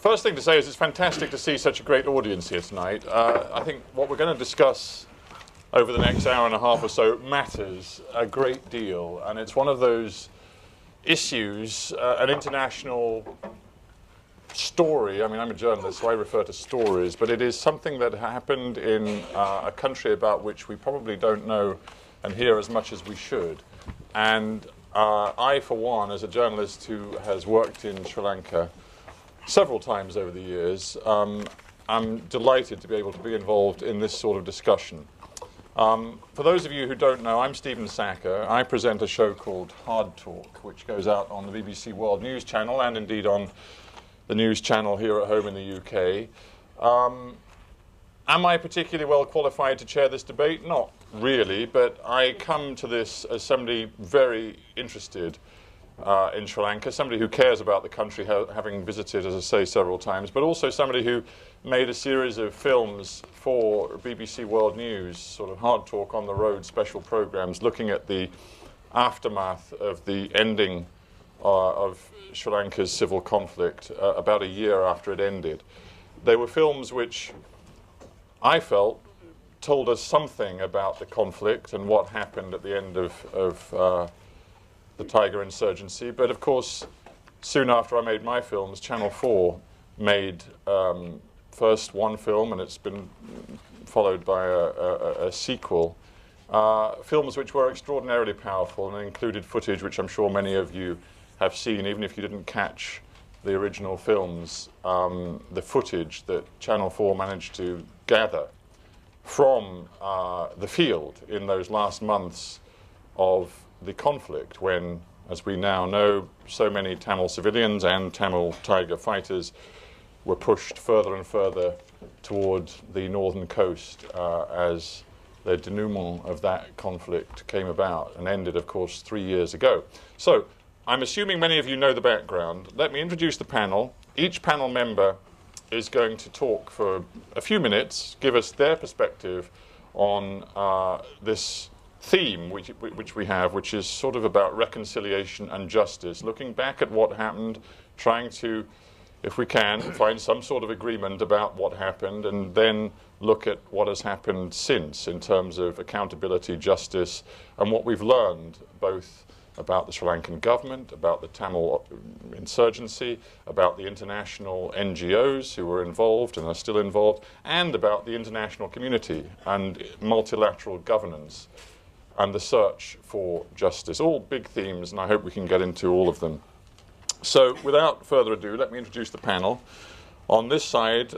First thing to say is it's fantastic to see such a great audience here tonight. I think what we're going to discuss over the next hour and a half or so matters a great deal, and it's one of those issues, an international story. I mean, I'm a journalist, so I refer to stories, but it is something that happened in a country about which we probably don't know and hear as much as we should. And I, for one, as a journalist who has worked in Sri Lanka several times over the years, I'm delighted to be able to be involved in this sort of discussion. For those of you who don't know, I'm Stephen Sacker. I present a show called Hard Talk, which goes out on the BBC World News Channel and indeed on the news channel here at home in the UK. Am I particularly well qualified to chair this debate? Not really, but I come to this as somebody very interested in Sri Lanka, somebody who cares about the country, having visited, as I say, several times, but also somebody who made a series of films for BBC World News, sort of Hard Talk on the Road special programs, looking at the aftermath of the ending of Sri Lanka's civil conflict about a year after it ended. They were films which I felt told us something about the conflict and what happened at the end of the Tiger insurgency, but of course, soon after I made my films, Channel 4 made first one film, and it's been followed by a sequel. Films which were extraordinarily powerful and included footage which I'm sure many of you have seen, even if you didn't catch the original films, the footage that Channel 4 managed to gather from the field in those last months of the conflict, when, as we now know, so many Tamil civilians and Tamil Tiger fighters were pushed further and further toward the northern coast as the denouement of that conflict came about and ended, of course, 3 years ago. So, I'm assuming many of you know the background. Let me introduce the panel. Each panel member is going to talk for a few minutes, give us their perspective on this theme which we have, which is sort of about reconciliation and justice, looking back at what happened, trying to, if we can, find some sort of agreement about what happened, and then look at what has happened since in terms of accountability, justice, and what we've learned both about the Sri Lankan government, about the Tamil insurgency, about the international NGOs who were involved and are still involved, and about the international community and multilateral governance and the search for justice. All big themes, and I hope we can get into all of them. So, without further ado, let me introduce the panel. On this side,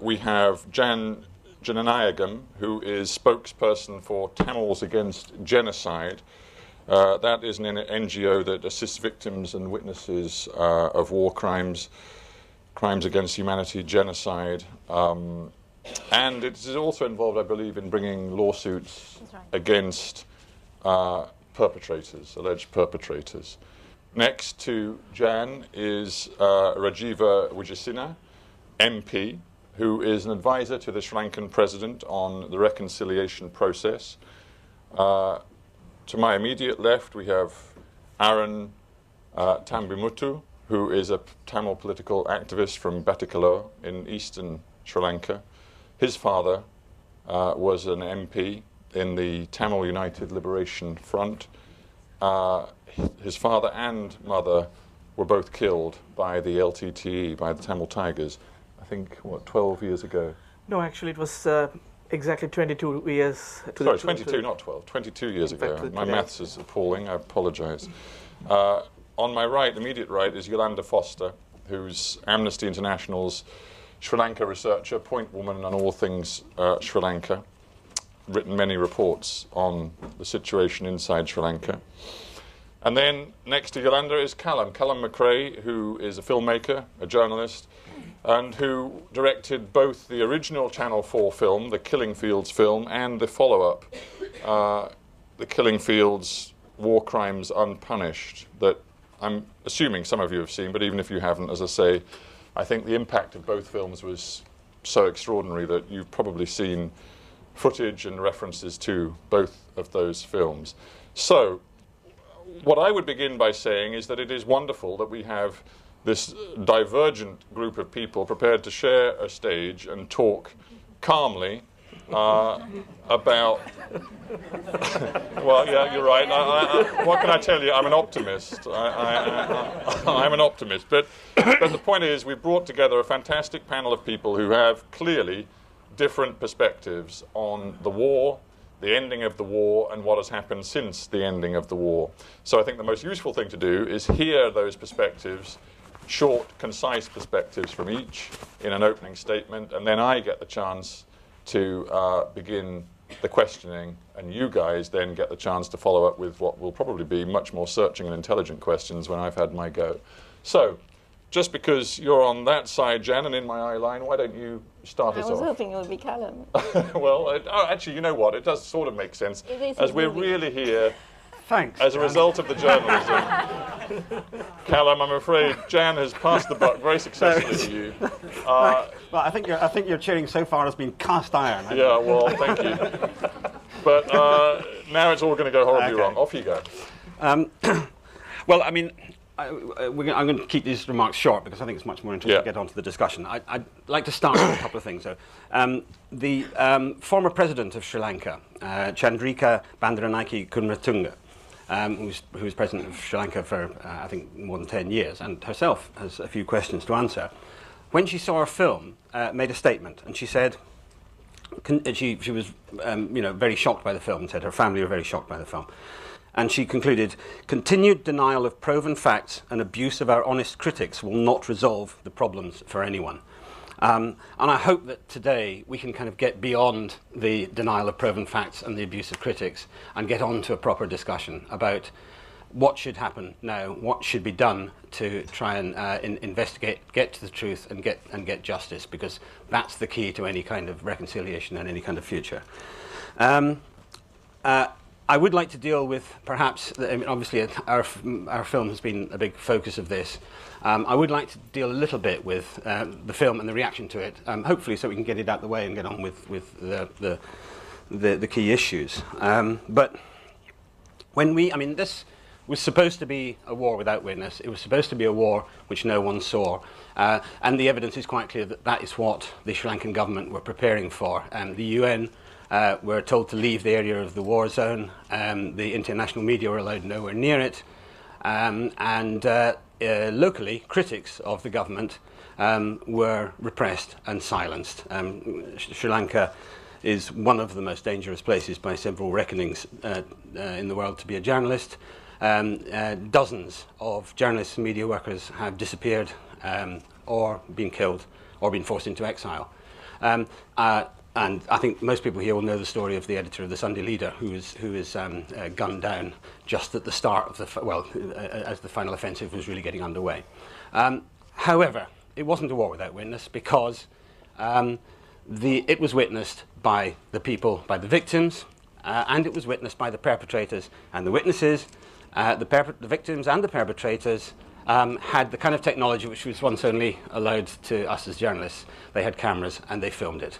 we have Jan Jananayagam, who is spokesperson for Tamils Against Genocide. That is an NGO that assists victims and witnesses of war crimes, crimes against humanity, genocide, and it is also involved, I believe, in bringing lawsuits against perpetrators, alleged perpetrators. Next to Jan is Rajiva Wijasena, MP, who is an advisor to the Sri Lankan president on the reconciliation process. To my immediate left, we have Aaron Tambimutu, who is a Tamil political activist from Batticaloa in eastern Sri Lanka. His father was an MP in the Tamil United Liberation Front. His father and mother were both killed by the LTTE, by the Tamil Tigers, I think, 12 years ago? No, actually it was exactly 22 years. Sorry, 22, not 12, 22 years ago. My maths is appalling, I apologise. On my right, immediate right, is Yolanda Foster, who's Amnesty International's Sri Lanka researcher, point woman on all things Sri Lanka, written many reports on the situation inside Sri Lanka. And then next to Yolanda is Callum McRae, who is a filmmaker, a journalist, and who directed both the original Channel 4 film, the Killing Fields film, and the follow-up, the Killing Fields War Crimes Unpunished, that I'm assuming some of you have seen, but even if you haven't, as I say, I think the impact of both films was so extraordinary that you've probably seen footage and references to both of those films. So, what I would begin by saying is that it is wonderful that we have this divergent group of people prepared to share a stage and talk calmly about. Well, yeah, you're right. What can I tell you? I'm an optimist. I'm an optimist. But the point is, we've brought together a fantastic panel of people who have clearly different perspectives on the war, the ending of the war, and what has happened since the ending of the war. So I think the most useful thing to do is hear those perspectives, short, concise perspectives from each in an opening statement, and then I get the chance to begin the questioning, and you guys then get the chance to follow up with what will probably be much more searching and intelligent questions when I've had my go. So, just because you're on that side, Jan, and in my eye line, why don't you start us off? I was hoping it would be Callum. Well, actually, you know what? It does sort of make sense, as we're really here Thanks, as a result of the journalism. Callum, I'm afraid Jan has passed the buck very successfully to you. Well, I think your cheering so far has been cast iron. Yeah, well, thank you. But now it's all going to go horribly wrong. Off you go. Well, I mean, I'm going to keep these remarks short because I think it's much more interesting to get on to the discussion. I'd like to start with a couple of things, though. The former president of Sri Lanka, Chandrika Bandaranaike Kunratunga, who was president of Sri Lanka for, I think, more than 10 years, and herself has a few questions to answer. When she saw a film, made a statement, and she said, she was very shocked by the film, and said her family were very shocked by the film. And she concluded, continued denial of proven facts and abuse of our honest critics will not resolve the problems for anyone. And I hope that today we can kind of get beyond the denial of proven facts and the abuse of critics and get on to a proper discussion about what should happen now, what should be done to try and investigate, get to the truth and get justice, because that's the key to any kind of reconciliation and any kind of future. I would like to deal with perhaps, I mean, obviously our film has been a big focus of this. I would like to deal a little bit with the film and the reaction to it, hopefully so we can get it out of the way and get on with the key issues. But when this was supposed to be a war without witness. It was supposed to be a war which no one saw. And the evidence is quite clear that that is what the Sri Lankan government were preparing for. The UN were told to leave the area of the war zone. The international media were allowed nowhere near it. Locally, critics of the government were repressed and silenced. Sri Lanka is one of the most dangerous places by several reckonings in the world to be a journalist. Dozens of journalists and media workers have disappeared or been killed or been forced into exile. And I think most people here will know the story of the editor of the Sunday Leader, who is gunned down just at the start of as the final offensive was really getting underway. However, it wasn't a war without witness, because it was witnessed by the people, by the victims, and it was witnessed by the perpetrators. And the witnesses, the victims and the perpetrators had the kind of technology which was once only allowed to us as journalists. They had cameras and they filmed it.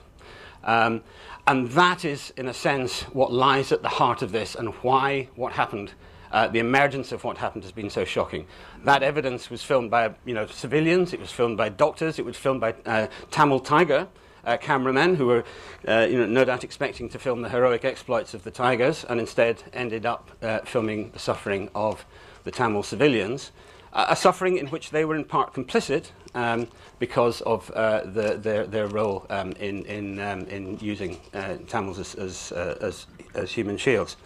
And that is, in a sense, what lies at the heart of this, and why what happened, the emergence of what happened, has been so shocking. That evidence was filmed by civilians, it was filmed by doctors, it was filmed by Tamil Tiger cameramen who were no doubt expecting to film the heroic exploits of the Tigers, and instead ended up filming the suffering of the Tamil civilians. A suffering in which they were in part complicit because of their role in using Tamils as human shields.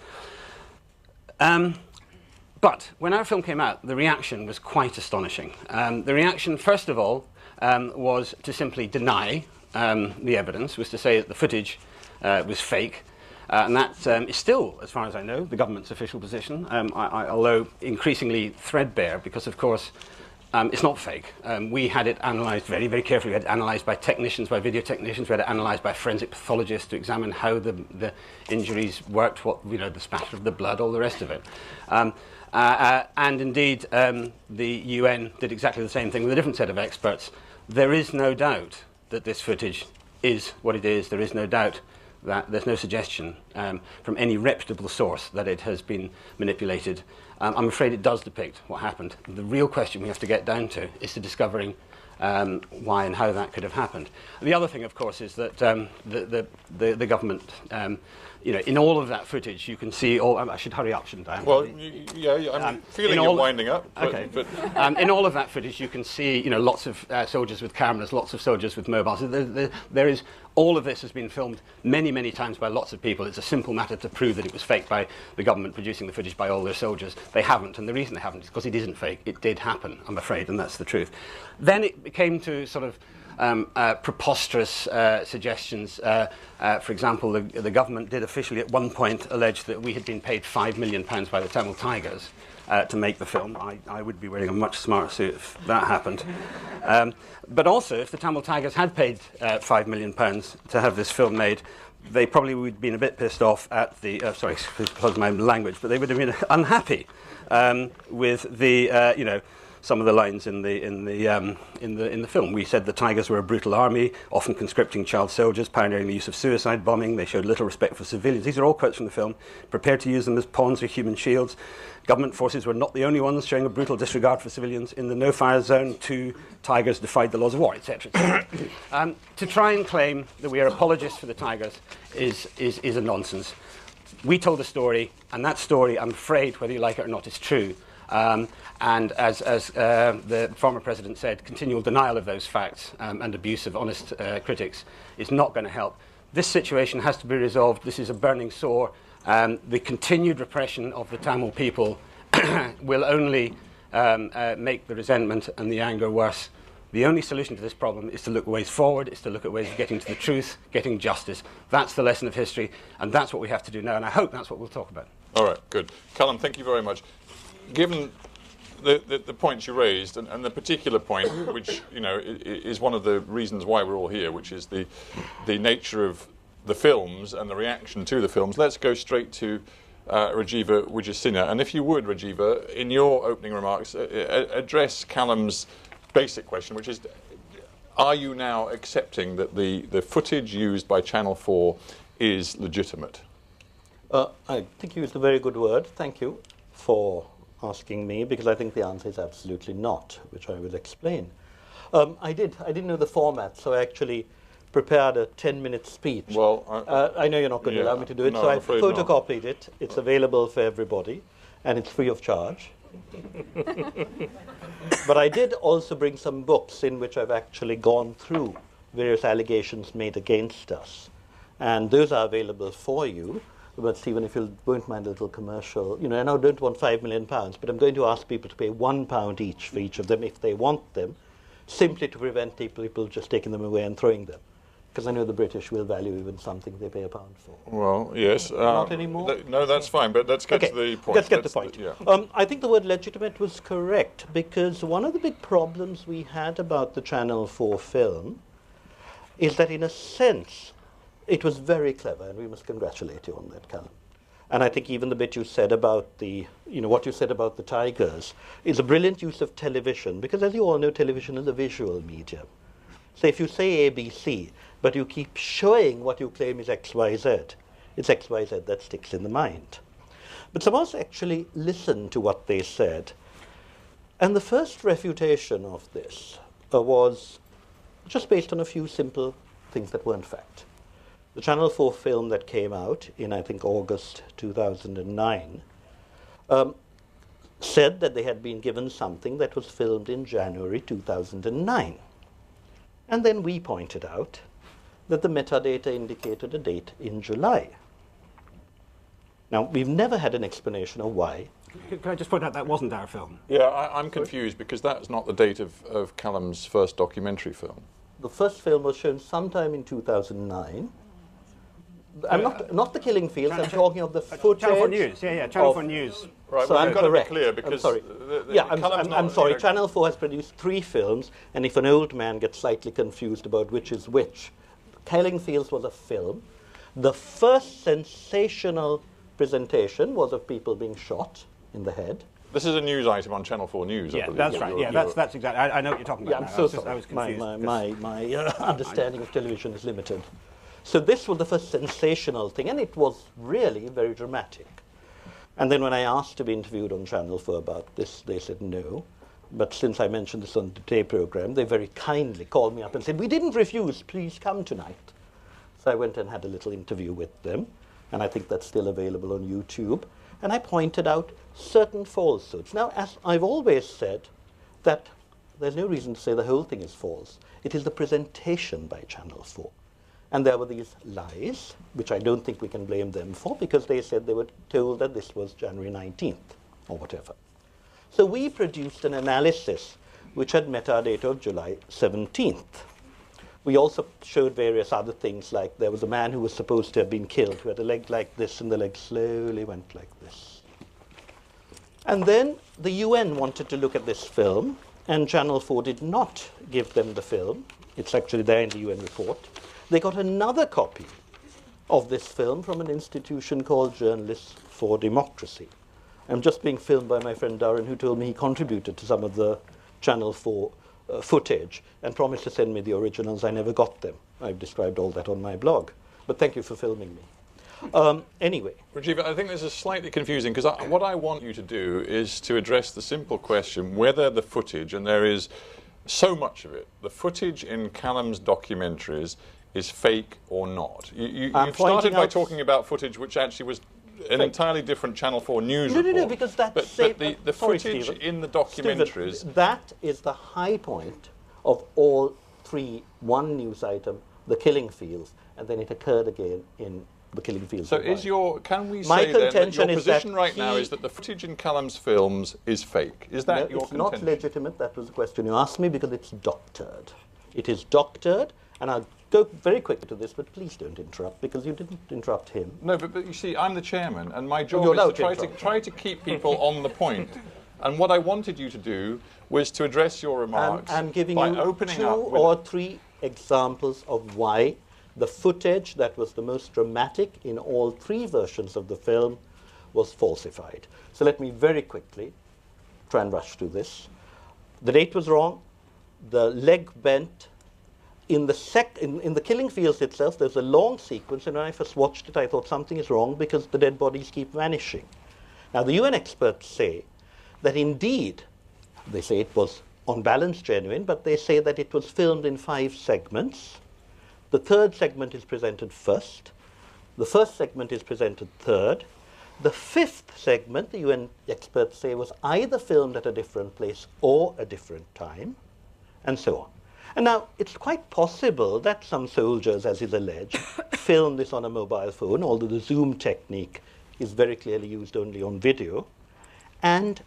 But when our film came out, the reaction was quite astonishing. The reaction, first of all, was to simply deny the evidence, was to say that the footage was fake. And that is still, as far as I know, the government's official position, although increasingly threadbare, because, of course, it's not fake. We had it analysed very, very carefully. We had it analysed by technicians, by video technicians. We had it analysed by forensic pathologists to examine how the injuries worked, the spatter of the blood, all the rest of it. And indeed, the UN did exactly the same thing with a different set of experts. There is no doubt that this footage is what it is. There is no doubt that there's no suggestion from any reputable source that it has been manipulated. I'm afraid it does depict what happened. The real question we have to get down to is to discovering why and how that could have happened. And the other thing, of course, is that the government, in all of that footage, you can see. I should hurry up, shouldn't I? Well, yeah, I'm feeling you're winding up. Okay. But in all of that footage, you can see, lots of soldiers with cameras, lots of soldiers with mobiles. There is. All of this has been filmed many, many times by lots of people. It's a simple matter to prove that it was faked by the government producing the footage by all their soldiers. They haven't, and the reason they haven't is because it isn't fake. It did happen, I'm afraid, and that's the truth. Then it came to sort of preposterous suggestions. For example, the government did officially at one point allege that we had been paid £5 million by the Tamil Tigers to make the film. I would be wearing a much smarter suit if that happened. But also, if the Tamil Tigers had paid £5 million to have this film made, they probably would have been a bit pissed off at the... sorry, because of my language, but they would have been unhappy with the, some of the lines in the film. We said the Tigers were a brutal army, often conscripting child soldiers, pioneering the use of suicide bombing. They showed little respect for civilians. These are all quotes from the film. Prepared to use them as pawns or human shields. Government forces were not the only ones showing a brutal disregard for civilians. In the no-fire zone, 2 Tigers defied the laws of war, etc. To try and claim that we are apologists for the Tigers is a nonsense. We told a story, and that story, I'm afraid, whether you like it or not, is true. And as the former president said, continual denial of those facts and abuse of honest critics is not going to help. This situation has to be resolved. This is a burning sore. The continued repression of the Tamil people will only make the resentment and the anger worse. The only solution to this problem is to look ways forward, is to look at ways of getting to the truth, getting justice. That's the lesson of history, and that's what we have to do now, and I hope that's what we'll talk about. All right, good. Callum, thank you very much. Given the points you raised, and the particular point, which is one of the reasons why we're all here, which is the nature of the films and the reaction to the films, let's go straight to Rajiva Wijesinghe. And if you would, Rajiva, in your opening remarks, address Callum's basic question, which is, are you now accepting that the footage used by Channel 4 is legitimate? I think you used a very good word. Thank you for asking me, because I think the answer is absolutely not, which I will explain. I didn't know the format, so I actually prepared a 10-minute speech. Well, I know you're not going to allow me to do it, so I photocopied it. It's available for everybody, and it's free of charge. But I did also bring some books in which I've actually gone through various allegations made against us, and those are available for you. But Stephen, if you won't mind a little commercial, I now don't want £5 million, but I'm going to ask people to pay £1 each for each of them if they want them, simply to prevent people just taking them away and throwing them. Because I know the British will value even something they pay £1 for. Well, yes. Not anymore? No, that's fine, but let's get to the point. Let's get to the point. I think the word legitimate was correct, because one of the big problems we had about the Channel 4 film is that, in a sense, it was very clever, and we must congratulate you on that, Callum. And I think even the bit you said about what you said about the Tigers is a brilliant use of television, because as you all know, television is a visual medium. So if you say ABC, but you keep showing what you claim is XYZ, it's XYZ that sticks in the mind. But some of us actually listened to what they said. And the first refutation of this was just based on a few simple things that weren't fact. The Channel 4 film that came out in, I think, August 2009 said that they had been given something that was filmed in January 2009. And then we pointed out that the metadata indicated a date in July. Now, we've never had an explanation of why. Can I just point out that wasn't our film? Yeah, I'm confused, because that's not the date of Callum's first documentary film. The first film was shown sometime in 2009. I'm not the killing fields, I'm talking of the footage. Channel 4 News, Channel 4 News. Right, so well, I'm you've got correct. to be clear, because... I'm sorry, Channel 4 has produced 3 films, and if an old man gets slightly confused about which is which, Killing Fields was a film. The first sensational presentation was of people being shot in the head. This is a news item on Channel 4 News, I believe. That's right. That's exactly. I know what you're talking about. I'm so sorry. I was confused. My understanding of television is limited. So this was the first sensational thing, and it was really very dramatic. And then when I asked to be interviewed on Channel 4 about this, they said no. But since I mentioned this on the Today program, they very kindly called me up and said, we didn't refuse, please come tonight. So I went and had a little interview with them, and I think that's still available on YouTube. And I pointed out certain falsehoods. Now, as I've always said, that there's no reason to say the whole thing is false. It is the presentation by Channel 4. And there were these lies, which I don't think we can blame them for, because they said they were told that this was January 19th, or whatever. So we produced an analysis which had metadata of July 17th. We also showed various other things, like there was a man who was supposed to have been killed, who had a leg like this, and the leg slowly went like this. And then the UN wanted to look at this film, and Channel 4 did not give them the film. It's actually there in the UN report. They got another copy of this film from an institution called Journalists for Democracy. I'm just being filmed by my friend Darren, who told me he contributed to some of the Channel 4 footage and promised to send me the originals. I never got them. I've described all that on my blog. But thank you for filming me. Anyway. Rajiv, I think this is slightly confusing, because what I want you to do is to address the simple question whether the footage, and there is so much of it, the footage in Callum's documentaries is fake or not. You've started by talking about footage which actually was an entirely different Channel 4 news report. No, because that's... But the footage in the documentaries... Stephen, that is the high point of all three. One news item, the killing fields, and then it occurred again in the killing fields. So can we say then that your position right now is that the footage in Callum's films is fake? Is that your contention? It's not legitimate. That was the question you asked me, because it's doctored. It is doctored, and I'll go very quickly to this, but please don't interrupt, because you didn't interrupt him. No, but you see, I'm the chairman, and my job is to try to keep people on the point. And what I wanted you to do was to address your remarks I'm giving by you opening two up or three examples of why the footage that was the most dramatic in all three versions of the film was falsified. So let me very quickly try and rush through this. The date was wrong. The leg bent. In the killing fields itself, there's a long sequence, and when I first watched it, I thought something is wrong, because the dead bodies keep vanishing. Now, the UN experts say that indeed, they say it was on balance genuine, but they say that it was filmed in 5 segments. The third segment is presented first. The first segment is presented third. The fifth segment, the UN experts say, was either filmed at a different place or a different time, and so on. And now, it's quite possible that some soldiers, as is alleged, filmed this on a mobile phone, although the zoom technique is very clearly used only on video, and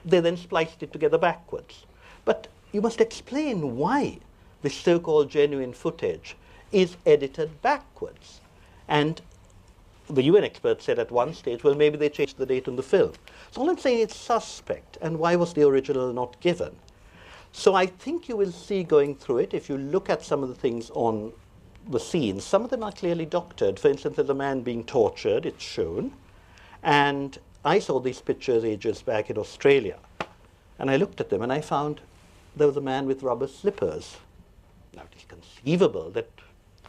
they then spliced it together backwards. But you must explain why this so-called genuine footage is edited backwards. And the UN experts said at one stage, well, maybe they changed the date on the film. So all I'm saying is suspect, and why was the original not given? So I think you will see going through it, if you look at some of the things on the scenes, some of them are clearly doctored. For instance, there's a man being tortured, it's shown. And I saw these pictures ages back in Australia. And I looked at them and I found there was a man with rubber slippers. Now, it is conceivable that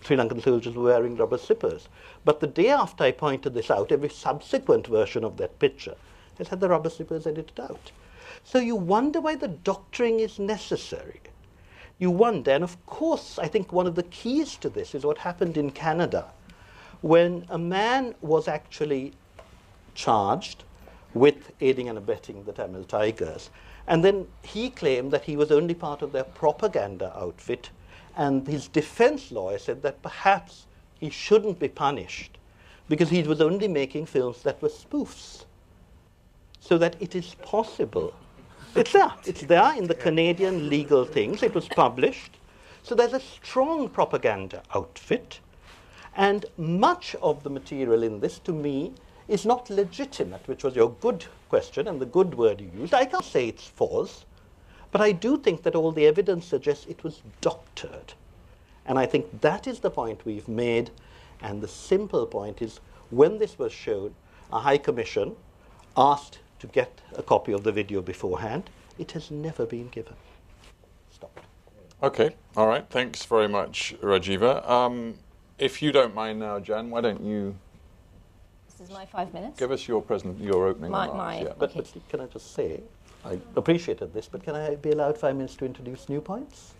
Sri Lankan soldiers were wearing rubber slippers. But the day after I pointed this out, every subsequent version of that picture has had the rubber slippers edited out. So you wonder why the doctoring is necessary. You wonder, and of course, I think one of the keys to this is what happened in Canada, when a man was actually charged with aiding and abetting the Tamil Tigers. And then he claimed that he was only part of their propaganda outfit, and his defense lawyer said that perhaps he shouldn't be punished because he was only making films that were spoofs. So that it is possible. It's there in the Canadian legal things. It was published. So there's a strong propaganda outfit. And much of the material in this, to me, is not legitimate, which was your good question and the good word you used. I can't say it's false, but I do think that all the evidence suggests it was doctored. And I think that is the point we've made. And the simple point is, when this was shown, a High Commission asked to get a copy of the video beforehand. It has never been given. Stopped. Okay, all right. Thanks very much, Rajiva. if you don't mind now, Jan, why don't you This is my 5 minutes. give us your opening remarks? Yeah. But can I just say, I appreciated this, but can I be allowed 5 minutes to introduce new points?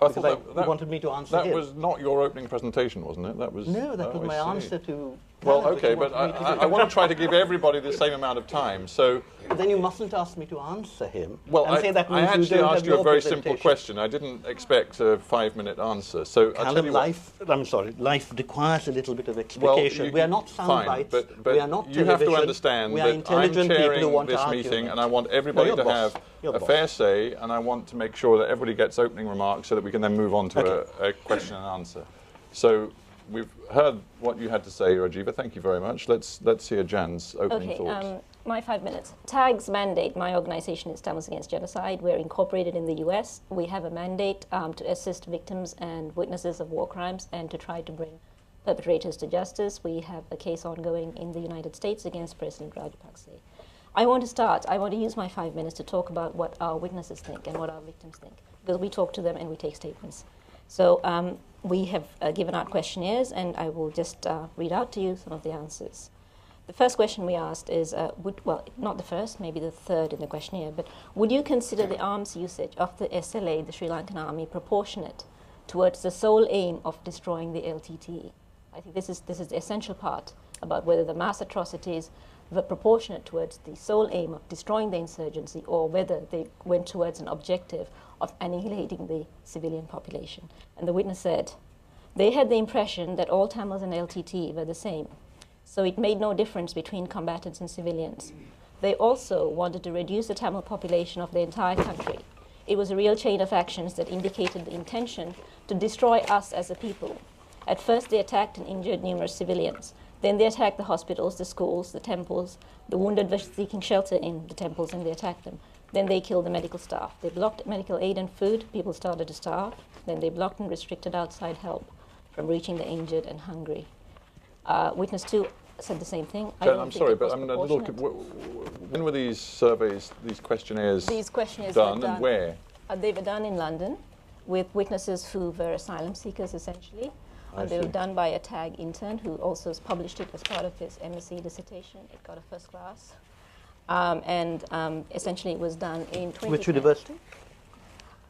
I Because thought you wanted me to answer that him. was not your opening presentation, wasn't it? That was No, that was I my see. answer to... Well, Karen, which okay, you but wanted me to do. I want to try to give everybody the same amount of time. So, Then you mustn't ask me to answer him. well, and say that I means actually you don't asked have you a your very simple presentation. question. I didn't expect a 5-minute answer. So, I'll tell you what. life requires a little bit of explication. We are not sound fine, bites. but We are not you have to television. understand We are that I'm intelligent people who chairing want to this argue meeting, about and I want it. everybody No, to you're boss. have You're a boss. fair say, and I want to make sure that everybody gets opening remarks so that we can then move on to a question and answer. So, we've heard what you had to say, Rajiva. Thank you very much. Let's hear Jan's opening thoughts. My 5 minutes. TAG's mandate, my organization is Tamils Against Genocide. We're incorporated in the US. We have a mandate to assist victims and witnesses of war crimes and to try to bring perpetrators to justice. We have a case ongoing in the United States against President Rajapaksa. I want to use my 5 minutes to talk about what our witnesses think and what our victims think, because we talk to them and we take statements. So we have given out questionnaires, and I will just read out to you some of the answers. The first question we asked is, not the first, maybe the third in the questionnaire, but would you consider the arms usage of the SLA, the Sri Lankan army, proportionate towards the sole aim of destroying the LTTE? I think this is the essential part about whether the mass atrocities were proportionate towards the sole aim of destroying the insurgency, or whether they went towards an objective of annihilating the civilian population. And the witness said, they had the impression that all Tamils and LTTE were the same, so it made no difference between combatants and civilians. They also wanted to reduce the Tamil population of the entire country. It was a real chain of actions that indicated the intention to destroy us as a people. At first they attacked and injured numerous civilians. Then they attacked the hospitals, the schools, the temples. The wounded were seeking shelter in the temples, and they attacked them. Then they killed the medical staff. They blocked medical aid and food. People started to starve. Then they blocked and restricted outside help from reaching the injured and hungry. Witness 2 said the same thing. Jan, I'm sorry, but I'm a little... When were these surveys, these questionnaires done, and where? They were done in London with witnesses who were asylum seekers, essentially. They were done by a TAG intern who also published it as part of his MSc dissertation. It got a first class. Essentially it was done in 2010. Which university?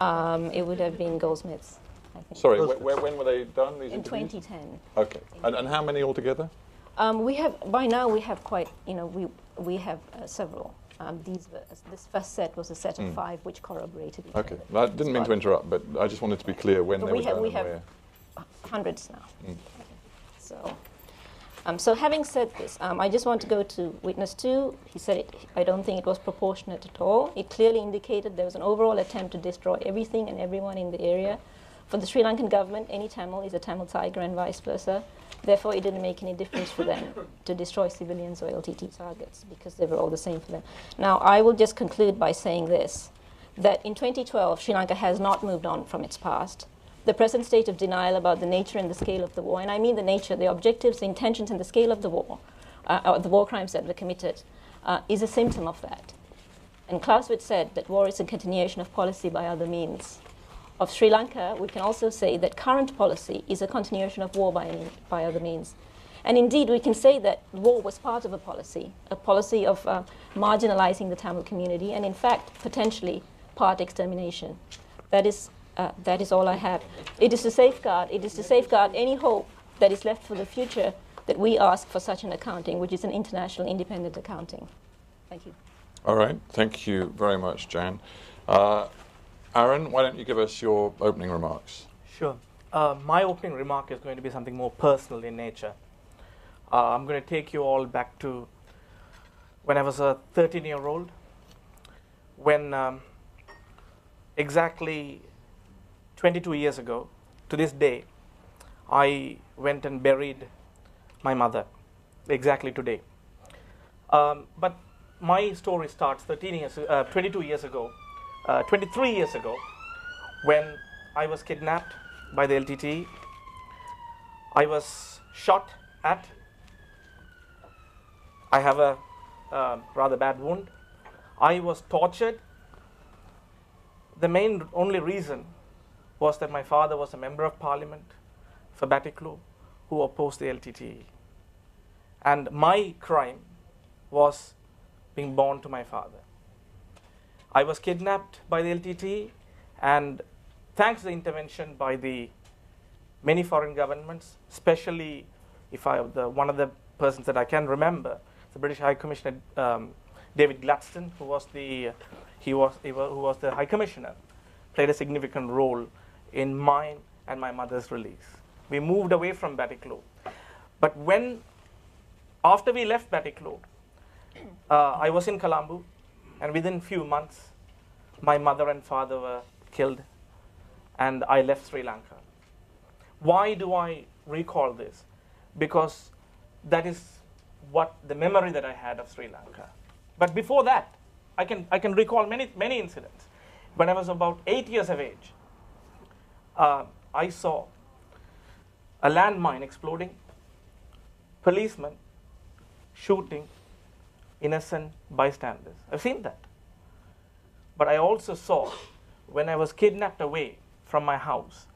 It would have been Goldsmiths, I think. Sorry, when were they done, these in interviews? 2010. Okay. And how many altogether? By now we have quite, we have several. This first set was a set of 5 which corroborated each Okay. other. I didn't mean to interrupt, but I just wanted to be clear when they were done and where. Hundreds now. So having said this, I just want to go to witness 2. He said I don't think it was proportionate at all. It clearly indicated there was an overall attempt to destroy everything and everyone in the area. For the Sri Lankan government, any Tamil is a Tamil tiger and vice versa. Therefore, it didn't make any difference for them to destroy civilians or LTT targets, because they were all the same for them. Now, I will just conclude by saying this, that in 2012, Sri Lanka has not moved on from its past. The present state of denial about the nature and the scale of the war, and I mean the nature, the objectives, the intentions, and the scale of the war, the war crimes that were committed, is a symptom of that. And Clausewitz said that war is a continuation of policy by other means. Of Sri Lanka, we can also say that current policy is a continuation of war by other means. And indeed, we can say that war was part of a policy of marginalizing the Tamil community, and in fact, potentially, part extermination. That is all I have. It is to safeguard any hope that is left for the future that we ask for such an accounting, which is an international independent accounting. Thank you. All right. Thank you very much, Jan. Aaron, why don't you give us your opening remarks? Sure. My opening remark is going to be something more personal in nature. I'm going to take you all back to when I was a 13-year-old, when exactly 22 years ago, to this day, I went and buried my mother, exactly today. But my story starts 23 years ago, when I was kidnapped by the LTTE. I was shot at. I have a rather bad wound. I was tortured. The only reason was that my father was a member of parliament for Batiklu, who opposed the LTTE. And my crime was being born to my father. I was kidnapped by the LTTE, and thanks to the intervention by the many foreign governments, especially one of the persons that I can remember, the British High Commissioner David Gladstone, who was the High Commissioner, played a significant role in mine and my mother's release. We moved away from Batticaloa, but after we left Batticaloa, I was in Colombo, and within few months, my mother and father were killed, and I left Sri Lanka. Why do I recall this? Because that is what the memory that I had of Sri Lanka. But before that, I can recall many incidents. When I was about 8 years of age, I saw a landmine exploding, policemen shooting innocent bystanders. I've seen that. But I also saw, when I was kidnapped away from my house,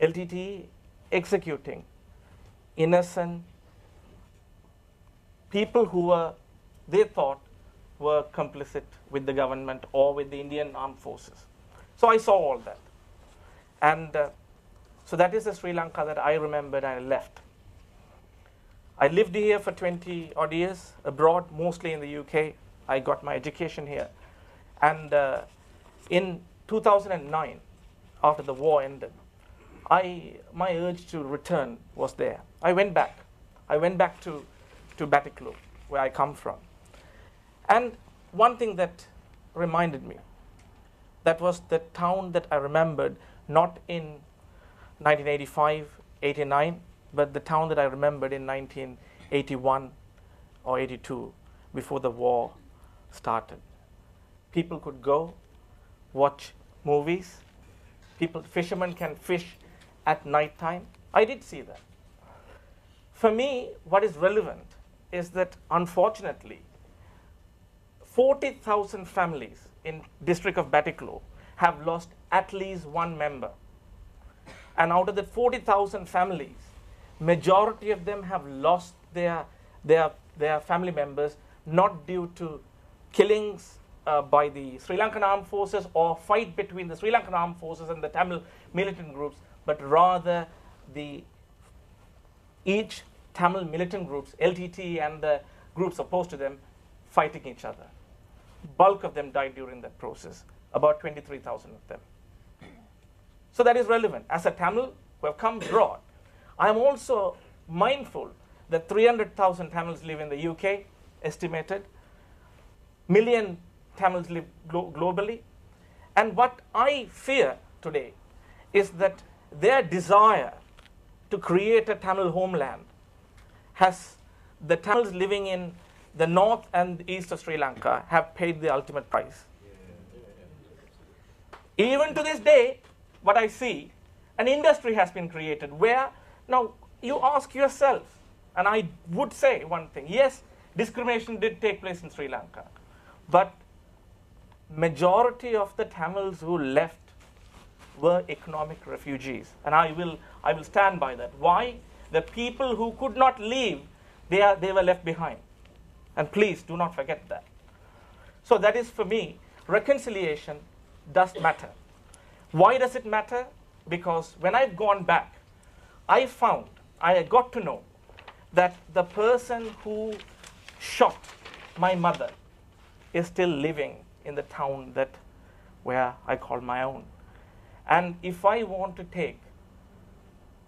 LTTE executing innocent people who they thought were complicit with the government or with the Indian armed forces. So I saw all that. And so that is the Sri Lanka that I remembered and I left. I lived here for 20 odd years, abroad, mostly in the UK. I got my education here. And in 2009, after the war ended, my urge to return was there. I went back. I went back to Batticaloa, where I come from. And one thing that reminded me, that was the town that I remembered, not in 1985, 89, but the town that I remembered in 1981 or 82, before the war started. People could go watch movies. Fishermen can fish at night time. I did see that. For me, what is relevant is that, unfortunately, 40,000 families in district of Batticaloa have lost at least one member. And out of the 40,000 families, majority of them have lost their family members, not due to killings by the Sri Lankan armed forces or fight between the Sri Lankan armed forces and the Tamil militant groups, but rather each Tamil militant groups, LTTE and the groups opposed to them, fighting each other. Bulk of them died during that process, about 23,000 of them. So that is relevant. As a Tamil who have come abroad, I am also mindful that 300,000 Tamils live in the UK, estimated. Million Tamils live globally. And what I fear today is that their desire to create a Tamil homeland has the Tamils living in the north and east of Sri Lanka have paid the ultimate price. Even to this day, what I see, an industry has been created where, now you ask yourself, and I would say one thing, yes, discrimination did take place in Sri Lanka, but majority of the Tamils who left were economic refugees, and I will stand by that. Why? The people who could not leave, they were left behind. And please do not forget that. So that is, for me, reconciliation does matter. Why does it matter? Because when I've gone back, I got to know that the person who shot my mother is still living in the town where I call my own. And if I want to take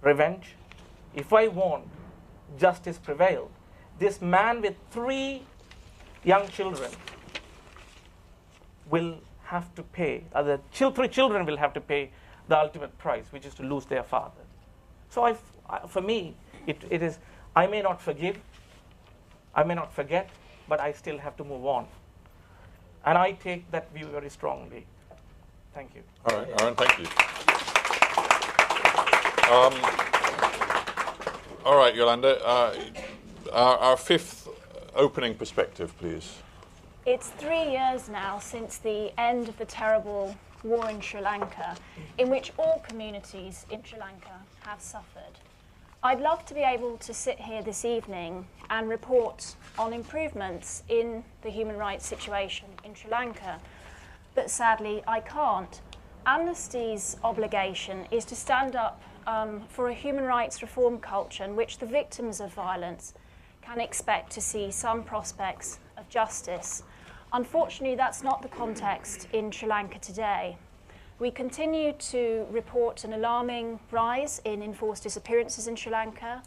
revenge, if I want justice prevail, this man with 3 young children will have to pay, the 3 children will have to pay the ultimate price, which is to lose their father. So for me, it is, I may not forgive, I may not forget, but I still have to move on. And I take that view very strongly. Thank you. All right, Aaron, thank you. All right, Yolanda, our 5th opening perspective, please. It's 3 years now since the end of the terrible war in Sri Lanka, in which all communities in Sri Lanka have suffered. I'd love to be able to sit here this evening and report on improvements in the human rights situation in Sri Lanka, but sadly I can't. Amnesty's obligation is to stand up for a human rights reform culture in which the victims of violence can expect to see some prospects of justice. Unfortunately, that's not the context in Sri Lanka today. We continue to report an alarming rise in enforced disappearances in Sri Lanka.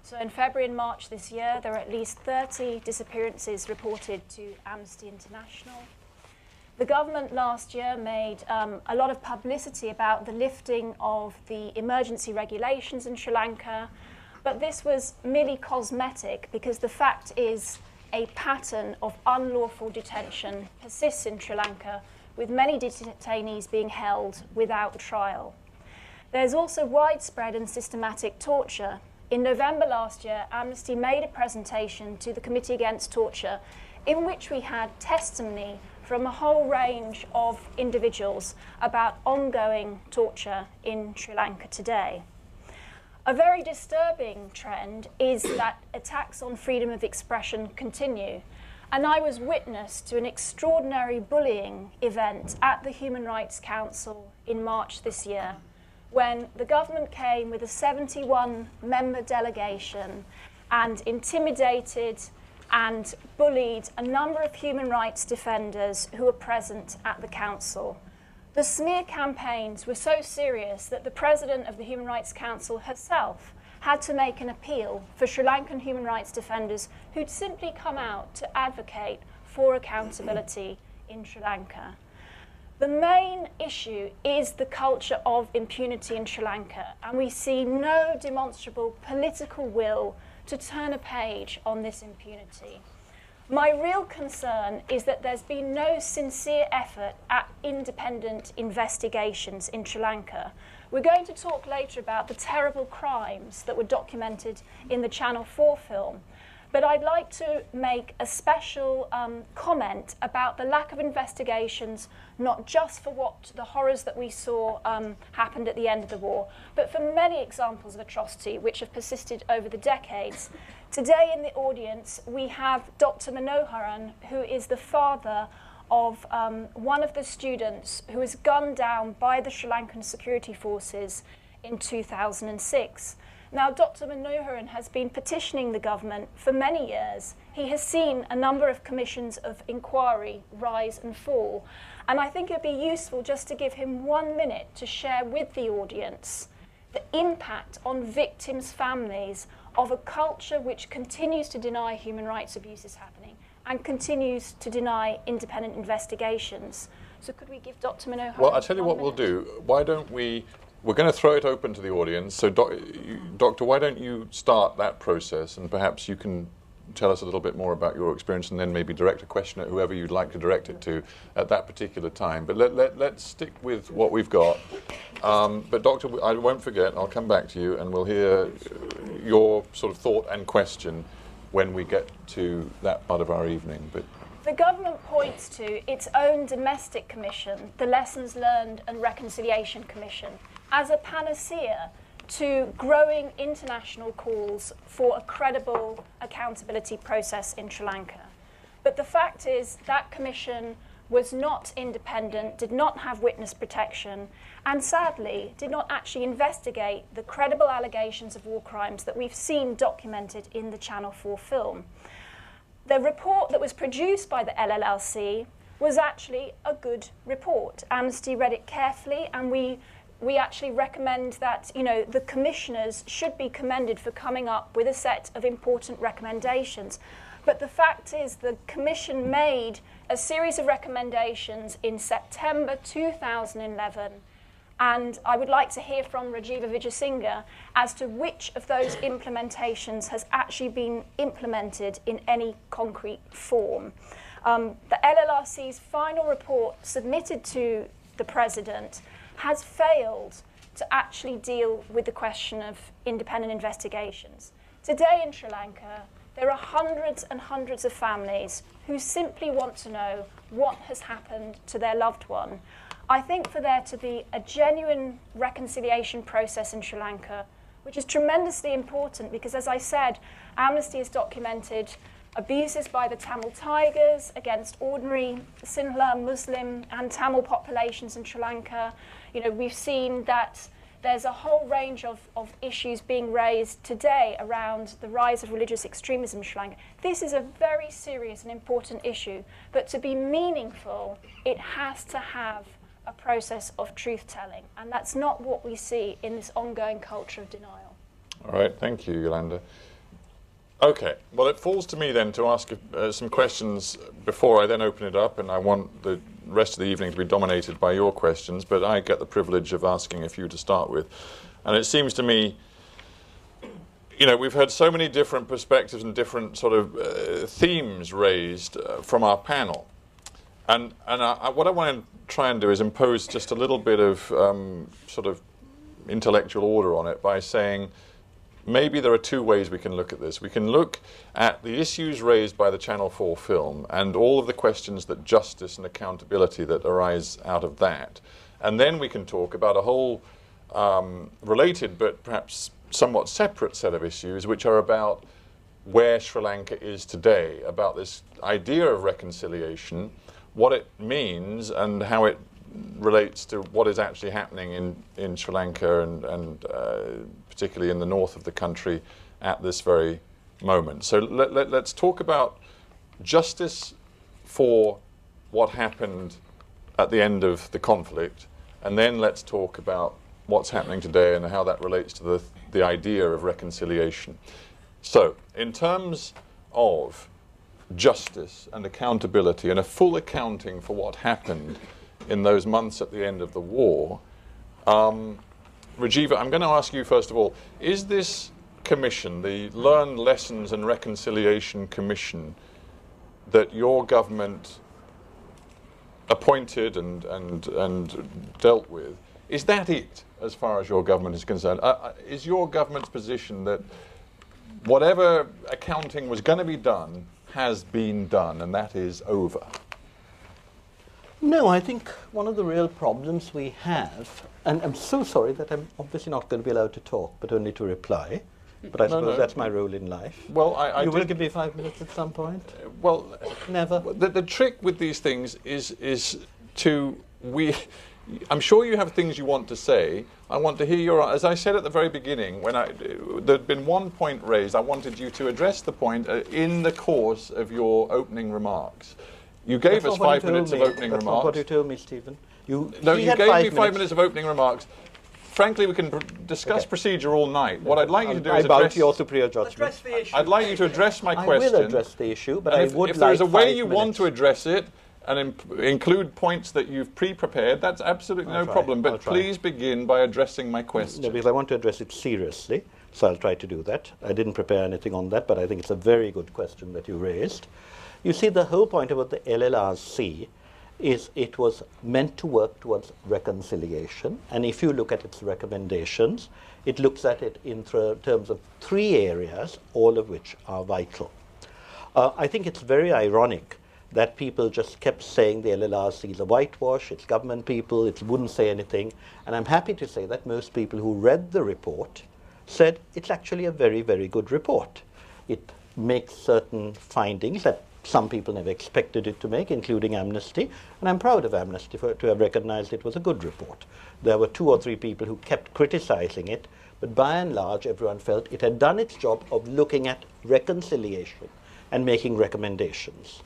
So in February and March this year, there are at least 30 disappearances reported to Amnesty International. The government last year made a lot of publicity about the lifting of the emergency regulations in Sri Lanka, but this was merely cosmetic because the fact is a pattern of unlawful detention persists in Sri Lanka, with many detainees being held without trial. There's also widespread and systematic torture. In November last year, Amnesty made a presentation to the Committee Against Torture in which we had testimony from a whole range of individuals about ongoing torture in Sri Lanka today. A very disturbing trend is that attacks on freedom of expression continue. And I was witness to an extraordinary bullying event at the Human Rights Council in March this year, when the government came with a 71-member delegation and intimidated and bullied a number of human rights defenders who were present at the council. The smear campaigns were so serious that the president of the Human Rights Council herself had to make an appeal for Sri Lankan human rights defenders who'd simply come out to advocate for accountability in Sri Lanka. The main issue is the culture of impunity in Sri Lanka, and we see no demonstrable political will to turn a page on this impunity. My real concern is that there's been no sincere effort at independent investigations in Sri Lanka. We're going to talk later about the terrible crimes that were documented in the Channel 4 film, but I'd like to make a special comment about the lack of investigations, not just for what the horrors that we saw happened at the end of the war, but for many examples of atrocity which have persisted over the decades. Today in the audience we have Dr. Manoharan, who is the father of one of the students who was gunned down by the Sri Lankan security forces in 2006. Now, Dr. Manoharan has been petitioning the government for many years. He has seen a number of commissions of inquiry rise and fall, and I think it would be useful just to give him 1 minute to share with the audience the impact on victims' families of a culture which continues to deny human rights abuses happening and continues to deny independent investigations. So could we give Dr. Manoharan Well, I'll tell you what we'll do. Why don't we're going to throw it open to the audience. So, Doctor, why don't you start that process, and perhaps you can tell us a little bit more about your experience, and then maybe direct a question at whoever you'd like to direct it to at that particular time. But let's stick with what we've got. But Doctor, I won't forget, I'll come back to you, and we'll hear your sort of thought and question when we get to that part of our evening. But the government points to its own domestic commission, the Lessons Learned and Reconciliation Commission, as a panacea to growing international calls for a credible accountability process in Sri Lanka. But the fact is that commission was not independent, did not have witness protection, and sadly did not actually investigate the credible allegations of war crimes that we've seen documented in the Channel 4 film. The report that was produced by the LLRC was actually a good report. Amnesty read it carefully, and we actually recommend that, the commissioners should be commended for coming up with a set of important recommendations. But the fact is the commission made a series of recommendations in September 2011, and I would like to hear from Rajiva Vijayasinghe as to which of those implementations has actually been implemented in any concrete form. The LLRC's final report submitted to the President has failed to actually deal with the question of independent investigations. Today in Sri Lanka, there are hundreds and hundreds of families who simply want to know what has happened to their loved one. I think for there to be a genuine reconciliation process in Sri Lanka, which is tremendously important because, as I said, Amnesty has documented abuses by the Tamil Tigers against ordinary Sinhala, Muslim and Tamil populations in Sri Lanka. You know, we've seen that there's a whole range of issues being raised today around the rise of religious extremism in Sri Lanka. This is a very serious and important issue, but to be meaningful, it has to have a process of truth-telling, and that's not what we see in this ongoing culture of denial. All right, thank you, Yolanda. Okay, well, it falls to me then to ask some questions before I then open it up, and I want the rest of the evening to be dominated by your questions, but I get the privilege of asking a few to start with. And it seems to me, you know, we've heard so many different perspectives and different sort of themes raised from our panel. And what I want to try and do is impose just a little bit of sort of intellectual order on it by saying, maybe there are two ways we can look at this. We can look at the issues raised by the Channel 4 film and all of the questions that justice and accountability that arise out of that. And then we can talk about a whole related but perhaps somewhat separate set of issues which are about where Sri Lanka is today, about this idea of reconciliation, what it means and how it relates to what is actually happening in Sri Lanka and particularly in the north of the country at this very moment. So let's talk about justice for what happened at the end of the conflict, and then let's talk about what's happening today and how that relates to the idea of reconciliation. So, in terms of justice and accountability and a full accounting for what happened in those months at the end of the war, Rajiva, I'm going to ask you first of all, is this commission, the Learn Lessons and Reconciliation Commission that your government appointed and dealt with, is that it as far as your government is concerned? Is your government's position that whatever accounting was going to be done has been done and that is over? No, I think one of the real problems we have, and I'm so sorry that I'm obviously not going to be allowed to talk, but only to reply. But I suppose that's my role in life. Well, you will give me 5 minutes at some point? Well, never. The trick with these things is I'm sure you have things you want to say. I want to hear as I said at the very beginning, when there'd been one point raised, I wanted you to address the point in the course of your opening remarks. You gave us 5 minutes of opening remarks. That's not what you told me, Stephen. You gave me 5 minutes of opening remarks. Frankly, we can discuss procedure all night. What I'd like you to do is address your superior judgment. The issue. I'd like you to address my question. I will address the issue, but if there's a way you want to address it and include points that you've pre-prepared, that's absolutely no problem. But please begin by addressing my question. No, because I want to address it seriously, so I'll try to do that. I didn't prepare anything on that, but I think it's a very good question that you raised. You see, the whole point about the LLRC is it was meant to work towards reconciliation, and if you look at its recommendations, it looks at it in terms of 3 areas, all of which are vital. I think it's very ironic that people just kept saying the LLRC is a whitewash, it's government people, it wouldn't say anything, and I'm happy to say that most people who read the report said it's actually a very, very good report. It makes certain findings that some people never expected it to make, including Amnesty, and I'm proud of Amnesty to have recognized it was a good report. There were 2 or 3 people who kept criticizing it, but by and large everyone felt it had done its job of looking at reconciliation and making recommendations.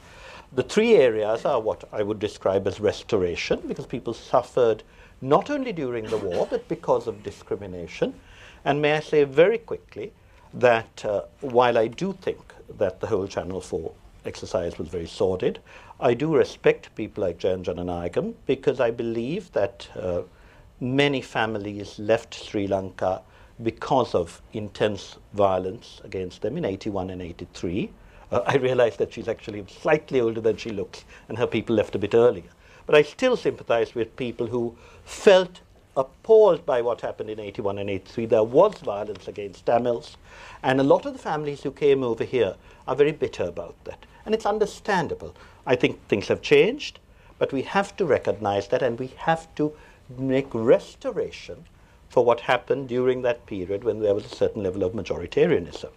The 3 areas are what I would describe as restoration, because people suffered not only during the war, but because of discrimination. And may I say very quickly that while I do think that the whole Channel 4 exercise was very sordid, I do respect people like Jayan Jananayakam, because I believe that many families left Sri Lanka because of intense violence against them in 81 and 83. I realize that she's actually slightly older than she looks, and her people left a bit earlier. But I still sympathize with people who felt appalled by what happened in 81 and 83. There was violence against Tamils, and a lot of the families who came over here are very bitter about that. And it's understandable. I think things have changed, but we have to recognize that, and we have to make restoration for what happened during that period when there was a certain level of majoritarianism.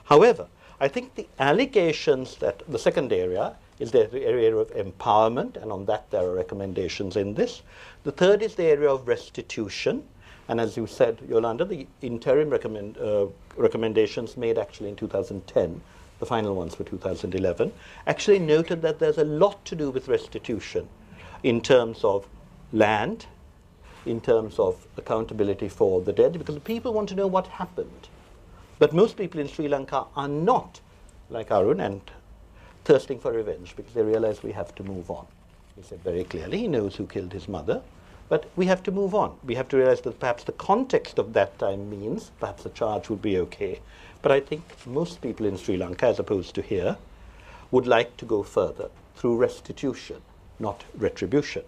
However, I think the allegations that the second area is the area of empowerment, and on that there are recommendations in this. The third is the area of restitution, and as you said, Yolanda, the interim recommendations made actually in 2010, the final ones for 2011, actually noted that there's a lot to do with restitution in terms of land, in terms of accountability for the dead, because the people want to know what happened. But most people in Sri Lanka are not like Arun and thirsting for revenge, because they realize we have to move on. He said very clearly he knows who killed his mother, but we have to move on. We have to realize that perhaps the context of that time means perhaps a charge would be okay. But I think most people in Sri Lanka, as opposed to here, would like to go further through restitution, not retribution.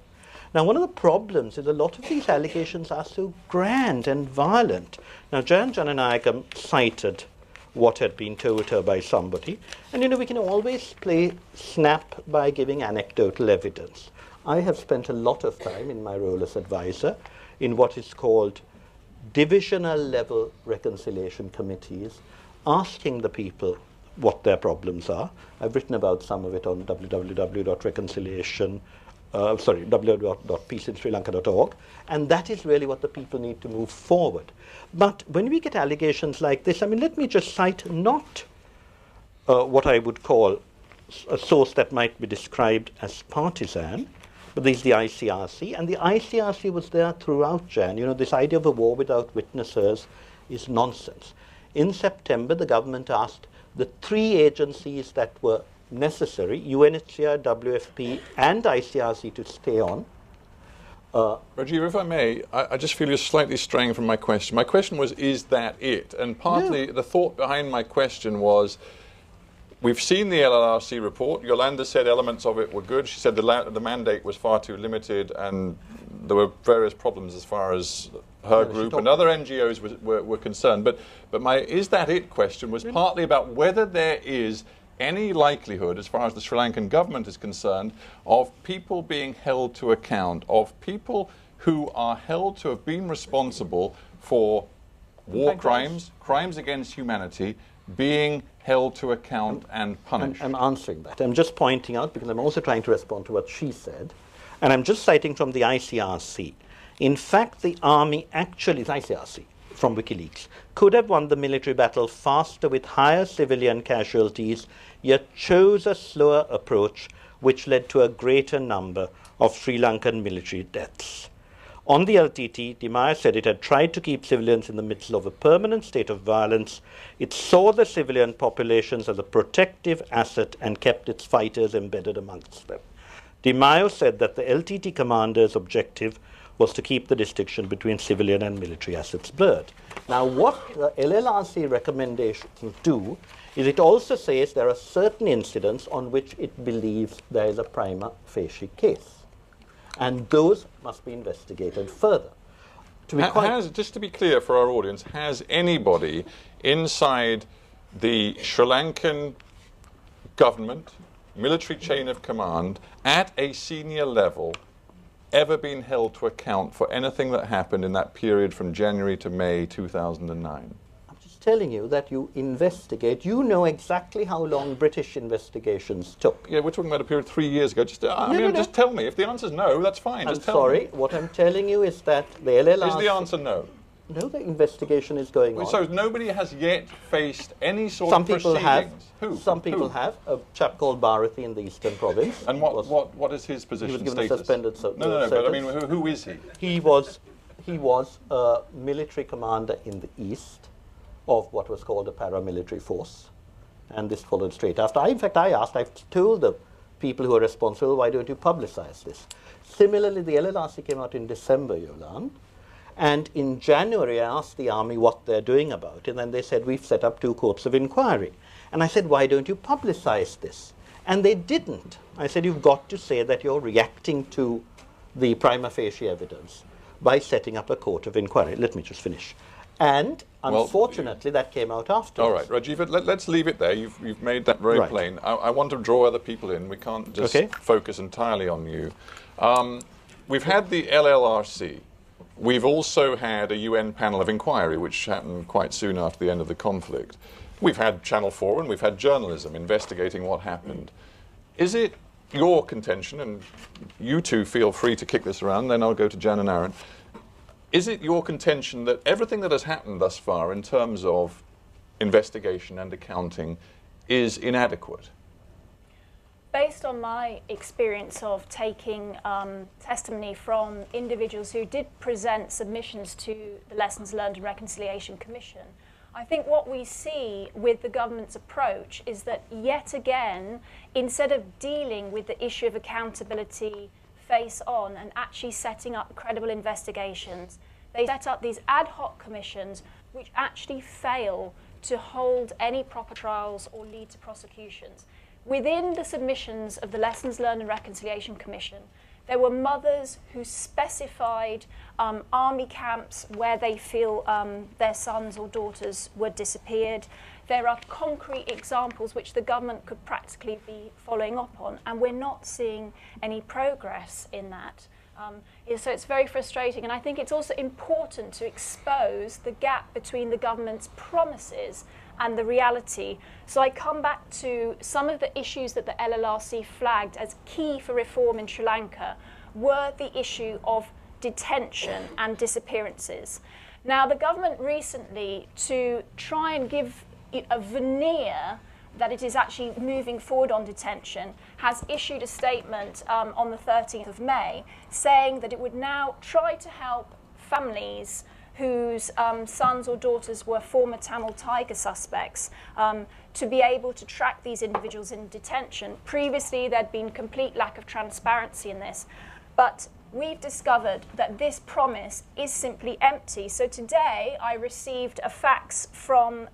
Now, one of the problems is a lot of these allegations are so grand and violent. Now, Jayan Jananayakam cited what had been told her by somebody. And, you know, we can always play snap by giving anecdotal evidence. I have spent a lot of time in my role as advisor in what is called divisional level reconciliation committees, asking the people what their problems are. I've written about some of it on www.peaceinsrilanka.org, and that is really what the people need to move forward. But when we get allegations like this, I mean, let me just cite not what I would call a source that might be described as partisan, but this is the ICRC, and the ICRC was there throughout Jan. You know, this idea of a war without witnesses is nonsense. In September, the government asked the three agencies that were necessary, UNHCR, WFP, and ICRC, to stay on. Rajiv, if I may, I just feel you're slightly straying from my question. My question was, is that it? And partly the thought behind my question was, we've seen the LLRC report. Yolanda said elements of it were good. She said the mandate was far too limited, and there were various problems as far as her group and other NGOs were concerned. But my is that it question was partly about whether there is any likelihood, as far as the Sri Lankan government is concerned, of people being held to account, of people who are held to have been responsible for war crimes, crimes against humanity, being held to account and punished. I'm answering that. I'm just pointing out, because I'm also trying to respond to what she said, and I'm just citing from the ICRC. In fact, the army actually, the ICRC, from WikiLeaks, could have won the military battle faster with higher civilian casualties, yet chose a slower approach, which led to a greater number of Sri Lankan military deaths. On the LTTE, Dimaya said it had tried to keep civilians in the midst of a permanent state of violence. It saw the civilian populations as a protective asset and kept its fighters embedded amongst them. Dimaya said that the LTTE commander's objective was to keep the distinction between civilian and military assets blurred. Now, what the LLRC recommendations do is it also says there are certain incidents on which it believes there is a prima facie case, and those must be investigated further. Just to be clear for our audience, has anybody inside the Sri Lankan government, military chain of command, at a senior level, ever been held to account for anything that happened in that period from January to May 2009? I'm just telling you that you investigate. You know exactly how long British investigations took. Yeah, we're talking about a period 3 years ago. Just tell me. If the answer's no, that's fine. I'm sorry. What I'm telling you is that the LLRC... Is the answer no? No, the investigation is going on. So nobody has yet faced any sort Some of people proceedings? have. Who? Some people have. A chap called Bharathi in the Eastern Province. And what is his position? He was given status? a suspended No, but I mean, who is he? He was a military commander in the East of what was called a paramilitary force. And this followed straight after. I told the people who are responsible, why don't you publicize this? Similarly, the LLRC came out in December, Yolan. And in January, I asked the army what they're doing about it, and then they said, we've set up 2 courts of inquiry. And I said, why don't you publicize this? And they didn't. I said, you've got to say that you're reacting to the prima facie evidence by setting up a court of inquiry. Let me just finish. And unfortunately, that came out afterwards. All right, Rajiv, let's leave it there. You've made that very plain. I want to draw other people in. We can't just focus entirely on you. We've had the LLRC We've also had a UN panel of inquiry, which happened quite soon after the end of the conflict. We've had Channel 4 and we've had journalism investigating what happened. Is it your contention, and you two feel free to kick this around, then I'll go to Jan and Aaron. Is it your contention that everything that has happened thus far in terms of investigation and accounting is inadequate? Based on my experience of taking testimony from individuals who did present submissions to the Lessons Learned and Reconciliation Commission, I think what we see with the government's approach is that yet again, instead of dealing with the issue of accountability face on and actually setting up credible investigations, they set up these ad hoc commissions which actually fail to hold any proper trials or lead to prosecutions. Within the submissions of the Lessons Learned and Reconciliation Commission, there were mothers who specified army camps where they feel their sons or daughters were disappeared. There are concrete examples which the government could practically be following up on, and we're not seeing any progress in that. So it's very frustrating, and I think it's also important to expose the gap between the government's promises and the reality. So I come back to some of the issues that the LLRC flagged as key for reform in Sri Lanka were the issue of detention and disappearances. Now, the government recently, to try and give a veneer that it is actually moving forward on detention, has issued a statement on the 13th of May saying that it would now try to help families whose sons or daughters were former Tamil Tiger suspects to be able to track these individuals in detention. Previously, there'd been complete lack of transparency in this, but we've discovered that this promise is simply empty. So today, I received a fax from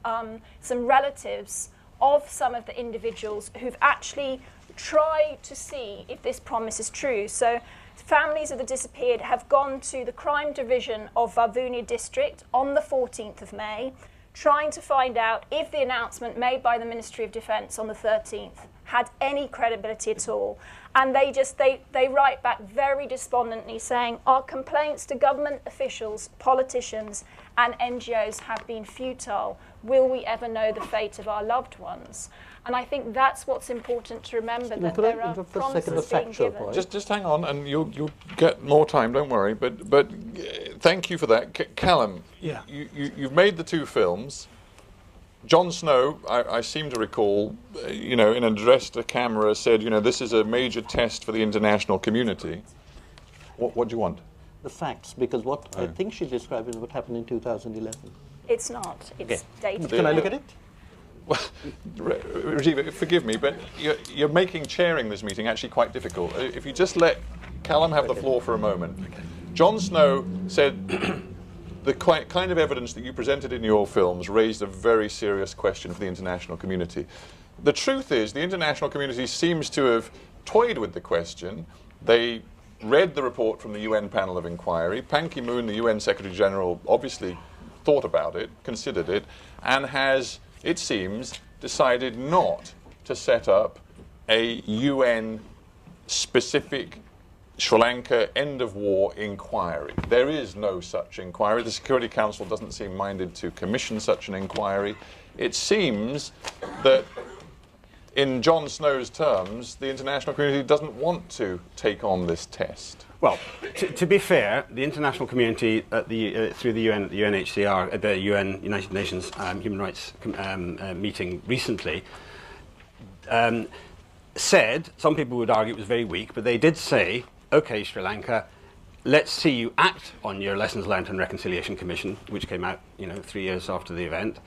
some relatives of some of the individuals who've actually tried to see if this promise is true. So families of the disappeared have gone to the crime division of Vavuniya district on the 14th of May, trying to find out if the announcement made by the Ministry of Defence on the 13th had any credibility at all. And they write back very despondently saying, our complaints to government officials, politicians and NGOs have been futile. Will we ever know the fate of our loved ones? And I think that's what's important to remember, that there are promises being given. Just hang on, and you'll get more time, don't worry. But thank you for that. Callum, yeah. You've made the two films. Jon Snow, I seem to recall, in an address to camera, said, this is a major test for the international community. What do you want? The facts, because what I think she described is what happened in 2011. It's not. It's dated. Can I look at it? Well, Rajiv, forgive me, but you're making chairing this meeting actually quite difficult. If you just let Callum have the floor for a moment. Okay. Jon Snow said the kind of evidence that you presented in your films raised a very serious question for the international community. The truth is, the international community seems to have toyed with the question. They read the report from the UN panel of inquiry. Ban Ki-moon, the UN Secretary General, obviously thought about it, considered it, and has, it seems, decided not to set up a UN-specific Sri Lanka end-of-war inquiry. There is no such inquiry. The Security Council doesn't seem minded to commission such an inquiry. It seems that, in Jon Snow's terms, the international community doesn't want to take on this test. Well, to be fair, the international community through the UN, the UNHCR, the UN, United Nations Human Rights meeting recently, said, some people would argue it was very weak, but they did say, okay, Sri Lanka, let's see you act on your Lessons Learned and Reconciliation Commission, which came out 3 years after the event,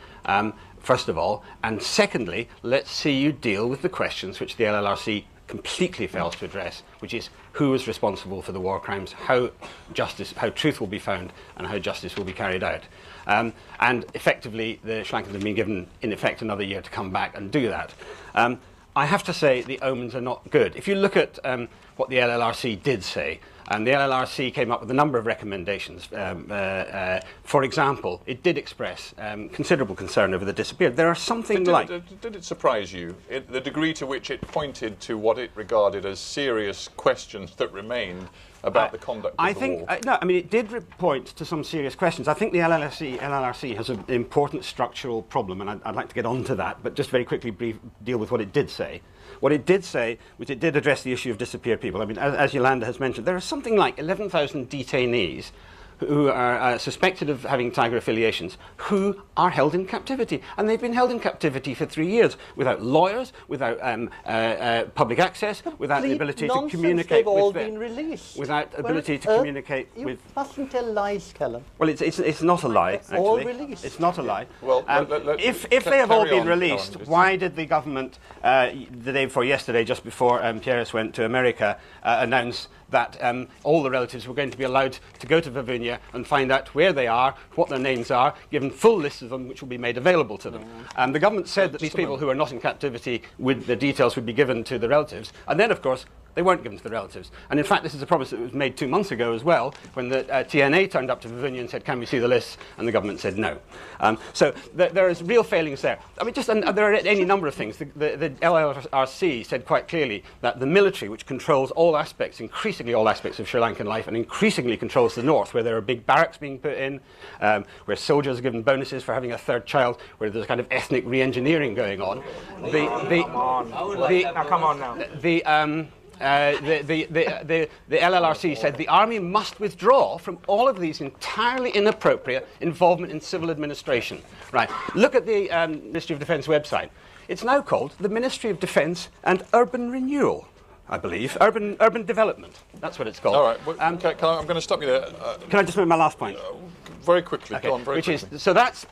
first of all, and secondly, let's see you deal with the questions which the LLRC completely fails to address, which is who is responsible for the war crimes, how truth will be found, and how justice will be carried out. And effectively, the Sri Lankans have been given, in effect, another year to come back and do that. I have to say the omens are not good. If you look at what the LLRC did say, and the LLRC came up with a number of recommendations. For example, it did express considerable concern over the disappeared. There are something Did it surprise you, the degree to which it pointed to what it regarded as serious questions that remained about the conduct of the war? No, I mean, it did point to some serious questions. I think the LLRC has an important structural problem, and I'd like to get on to that, but just very quickly deal with what it did say. What it did say was it did address the issue of disappeared people. I mean, as Yolanda has mentioned, there are something like 11,000 detainees who are suspected of having Tiger affiliations, who are held in captivity. And they've been held in captivity for 3 years, without lawyers, without public access, without the ability to communicate all with been released. Without ability to communicate you with... You mustn't tell lies, Callum. Well, it's not a lie, actually. All released. It's not a lie. Well, if they have all been on, released, why did the government, the day before yesterday, just before Pieris went to America, announce that all the relatives were going to be allowed to go to Virginia and find out where they are, what their names are, given full lists of them which will be made available to them. The government said that these people who are not in captivity, the details would be given to the relatives, and then, of course, they weren't given to the relatives. And in fact, this is a promise that was made 2 months ago as well, when the TNA turned up to Virginia and said, can we see the lists? And the government said no. So there is real failings there. I mean, there are any number of things. The LLRC said quite clearly that the military, which controls all aspects, increasingly all aspects of Sri Lankan life, and increasingly controls the north, where there are big barracks being put in, where soldiers are given bonuses for having a third child, where there's a kind of ethnic re-engineering going on. Come on now. The LLRC said the army must withdraw from all of these entirely inappropriate involvement in civil administration. Right. Look at the Ministry of Defence website. It's now called the Ministry of Defence and Urban Renewal, I believe. Urban Development. That's what it's called. All right. Well, I'm going to stop you there. Can I just make my last point? Very quickly. Okay. Go on, very quickly. So that's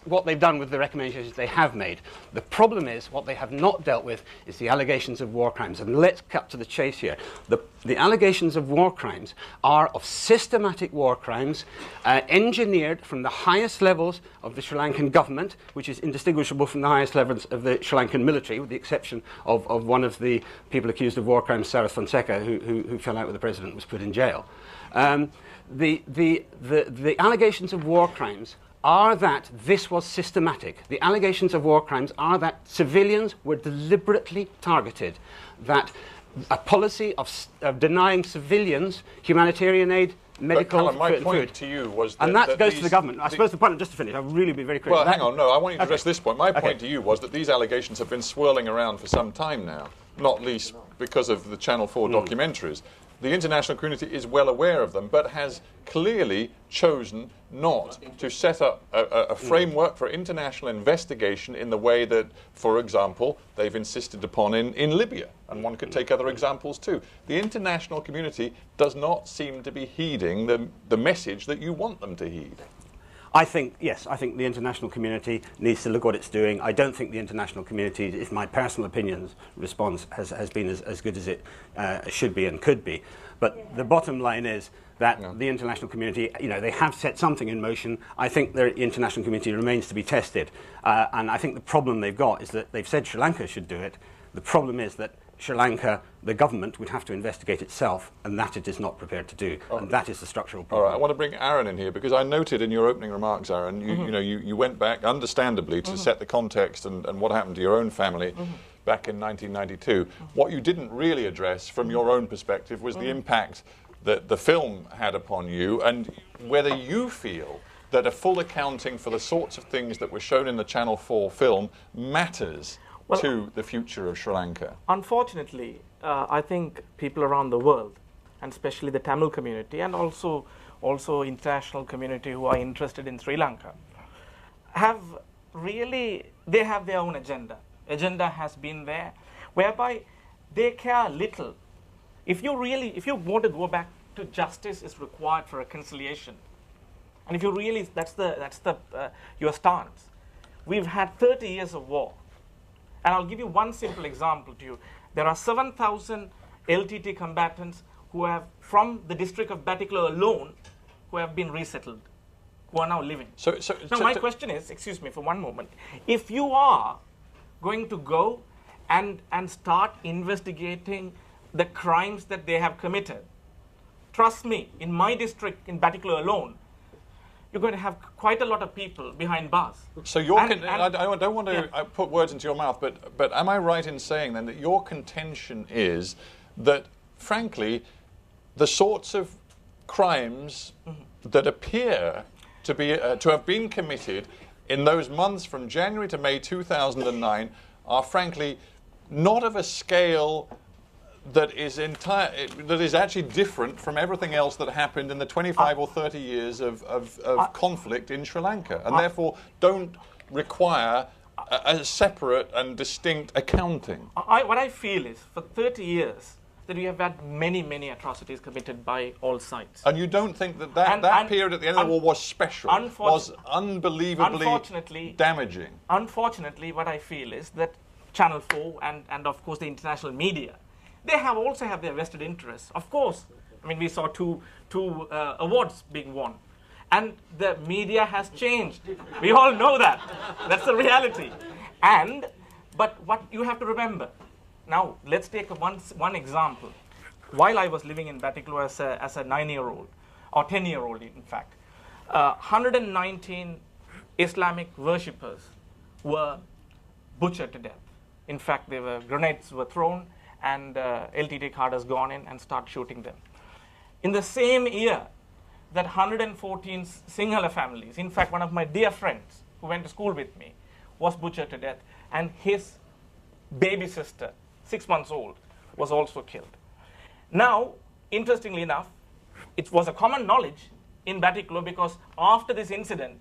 what they've done with the recommendations they have made. The problem is, what they have not dealt with is the allegations of war crimes. And let's cut to the chase here. The allegations of war crimes are of systematic war crimes engineered from the highest levels of the Sri Lankan government, which is indistinguishable from the highest levels of the Sri Lankan military, with the exception of one of the people accused of war crimes, Sarah Fonseca, who fell out with the president and was put in jail. The allegations of war crimes are that this was systematic. The allegations of war crimes are that civilians were deliberately targeted, that a policy of denying civilians humanitarian aid, medical Callum, my food. point to you was that... And that goes to the government. I suppose the point, just to finish, I'll really be very quick. Well, hang on, no, I want you to address this point. My point to you was that these allegations have been swirling around for some time now, not least because of the Channel 4 documentaries. The international community is well aware of them, but has clearly chosen not to set up a framework for international investigation in the way that, for example, they've insisted upon in Libya. And one could take other examples too. The international community does not seem to be heeding the message that you want them to heed. I think the international community needs to look what it's doing. I don't think the international community, if my personal opinions, response has been as good as it should be and could be. But the bottom line is that the international community, they have set something in motion. I think the international community remains to be tested. And I think the problem they've got is that they've said Sri Lanka should do it. The problem is that Sri Lanka, the government, would have to investigate itself, and that it is not prepared to do. And that is the structural problem. All right, I want to bring Aaron in here, because I noted in your opening remarks, Aaron, you went back, understandably, to set the context and what happened to your own family back in 1992. What you didn't really address from your own perspective was the impact that the film had upon you, and whether you feel that a full accounting for the sorts of things that were shown in the Channel 4 film matters to the future of Sri Lanka. Unfortunately, I think people around the world, and especially the Tamil community, and also international community who are interested in Sri Lanka, they have their own agenda. Agenda has been there, whereby they care little. If you want to go back to justice is required for reconciliation, and if you really, that's your stance. We've had 30 years of war. And I'll give you one simple example to you. There are 7,000 LTTE combatants who have, from the district of Batticaloa alone, who have been resettled, who are now living. Now my question is, excuse me for one moment, if you are going to go and start investigating the crimes that they have committed, trust me, in my district, in Batticaloa alone, you're going to have quite a lot of people behind bars. So I don't want to put words into your mouth, but am I right in saying then that your contention is that, frankly, the sorts of crimes that appear to be to have been committed in those months from January to May 2009 are frankly not of a scale that is actually different from everything else that happened in the 25 or 30 years of conflict in Sri Lanka, and therefore don't require a separate and distinct accounting. What I feel is, for 30 years, that we have had many atrocities committed by all sides. And you don't think that that period at the end of the war was special, was unbelievably damaging? Unfortunately, what I feel is that Channel 4 and of course the international media, they also have their vested interests. Of course, I mean, we saw two awards being won. And the media has changed. We all know that. That's the reality. But what you have to remember, now let's take one example. While I was living in Batticaloa as a 9-year-old, or 10-year-old in fact, 119 Islamic worshippers were butchered to death. In fact, grenades were thrown, and LTTE cadres gone in and start shooting them. In the same year, that 114 Sinhala families, in fact, one of my dear friends who went to school with me, was butchered to death, and his baby sister, 6 months old, was also killed. Now, interestingly enough, it was a common knowledge in Batticaloa, because after this incident,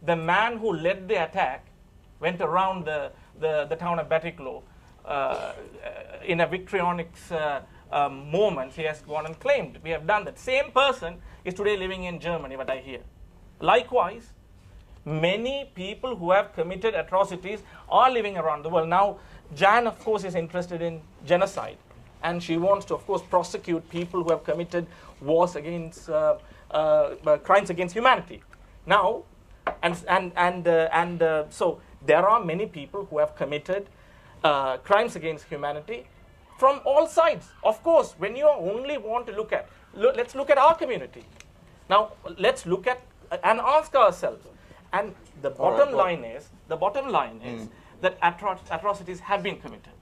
the man who led the attack went around the town of Batticaloa in a victorionics moment. He has gone and claimed, we have done that. Same person is today living in Germany, what I hear. Likewise, many people who have committed atrocities are living around the world. Now, Jan, of course, is interested in genocide, and she wants to, of course, prosecute people who have committed wars against, crimes against humanity. Now, so there are many people who have committed crimes against humanity from all sides. Of course, when you only want to let's look at our community. Now, let's look at and ask ourselves. And the bottom line is that atrocities have been committed.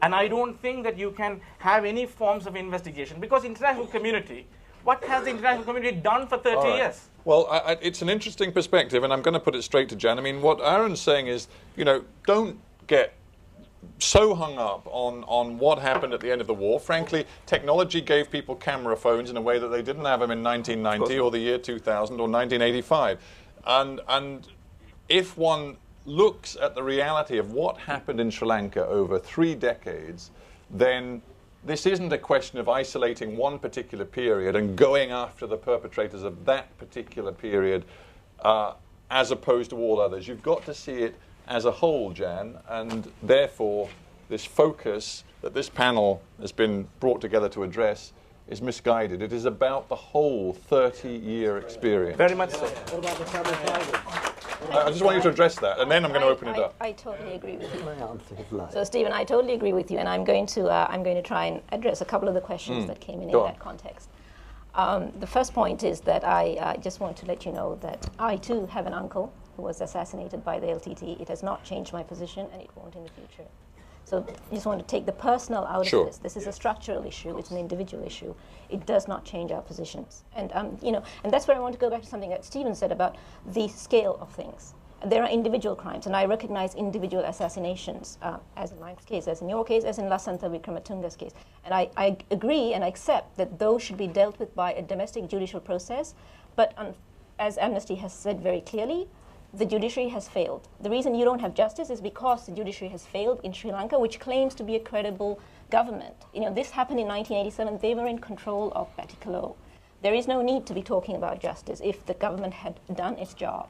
And I don't think that you can have any forms of investigation, because international community, what has the international community done for 30 years? Well, it's an interesting perspective, and I'm going to put it straight to Jan. I mean, what Aaron's saying is, don't get so hung up on what happened at the end of the war. Frankly, technology gave people camera phones in a way that they didn't have them in 1990 or the year 2000 or 1985. And if one looks at the reality of what happened in Sri Lanka over 3 decades, then this isn't a question of isolating one particular period and going after the perpetrators of that particular period as opposed to all others. You've got to see it as a whole, Jan, and therefore this focus that this panel has been brought together to address is misguided. It is about the whole 30-year experience. Very much so. What about the sabotage? I just want you to address that, and then I'm going to open it up. I totally agree with you. My answer is life. So, Stephen, I totally agree with you, and I'm going to try and address a couple of the questions that came in that context. The first point is that I just want to let you know that I too have an uncle who was assassinated by the LTTE. It has not changed my position, and it won't in the future. So I just want to take the personal out of this. This is a structural issue. It's an individual issue. It does not change our positions. And and that's where I want to go back to something that Stephen said about the scale of things. There are individual crimes, and I recognize individual assassinations, as in my case, as in your case, as in Lasantha Wickramatunga's case. And I agree and accept that those should be dealt with by a domestic judicial process. But as Amnesty has said very clearly, the judiciary has failed. The reason you don't have justice is because the judiciary has failed in Sri Lanka, which claims to be a credible government. This happened in 1987. They were in control of Batticaloa. There is no need to be talking about justice if the government had done its job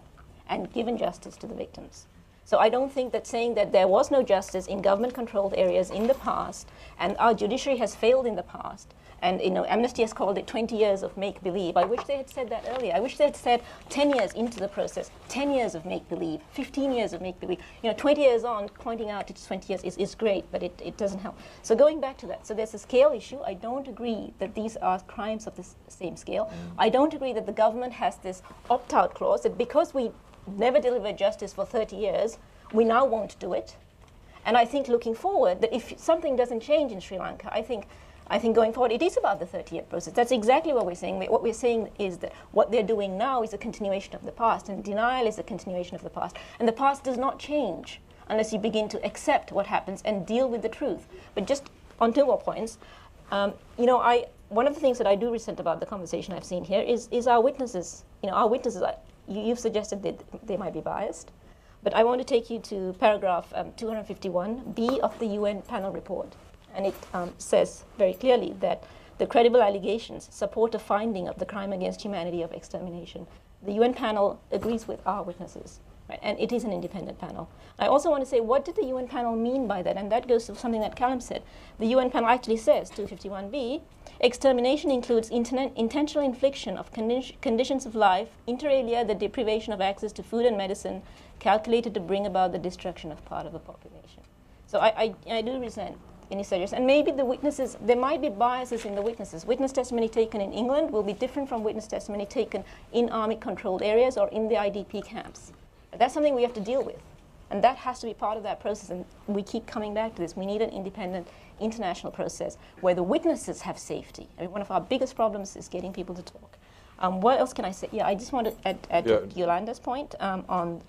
and given justice to the victims. So I don't think that saying that there was no justice in government-controlled areas in the past and our judiciary has failed in the past, and Amnesty has called it 20 years of make-believe. I wish they had said that earlier. I wish they had said 10 years into the process, 10 years of make-believe, 15 years of make-believe. 20 years on, pointing out it's 20 years is great, but it doesn't help. So going back to that, so there's a scale issue. I don't agree that these are crimes of the same scale. I don't agree that the government has this opt-out clause that because we never delivered justice for 30 years, we now won't do it. And I think looking forward, that if something doesn't change in Sri Lanka, I think I think going forward, it is about the 30-year process. That's exactly what we're saying. What we're saying is that what they're doing now is a continuation of the past, and denial is a continuation of the past. And the past does not change unless you begin to accept what happens and deal with the truth. But just on two more points, one of the things that I do resent about the conversation I've seen here is our witnesses. Our witnesses, you've suggested that they might be biased. But I want to take you to paragraph 251B of the UN panel report. And it says very clearly that the credible allegations support a finding of the crime against humanity of extermination. The UN panel agrees with our witnesses, right? And it is an independent panel. I also want to say, what did the UN panel mean by that? And that goes to something that Callum said. The UN panel actually says, 251B, extermination includes intentional infliction of conditions of life, inter alia the deprivation of access to food and medicine, calculated to bring about the destruction of part of a population. So I do resent any suggestion. And maybe the witnesses, there might be biases in the witnesses. Witness testimony taken in England will be different from witness testimony taken in army-controlled areas or in the IDP camps. That's something we have to deal with. And that has to be part of that process. And we keep coming back to this. We need an independent international process where the witnesses have safety. I mean, one of our biggest problems is getting people to talk. What else can I say? Yeah, I just want to add to Yolanda's point on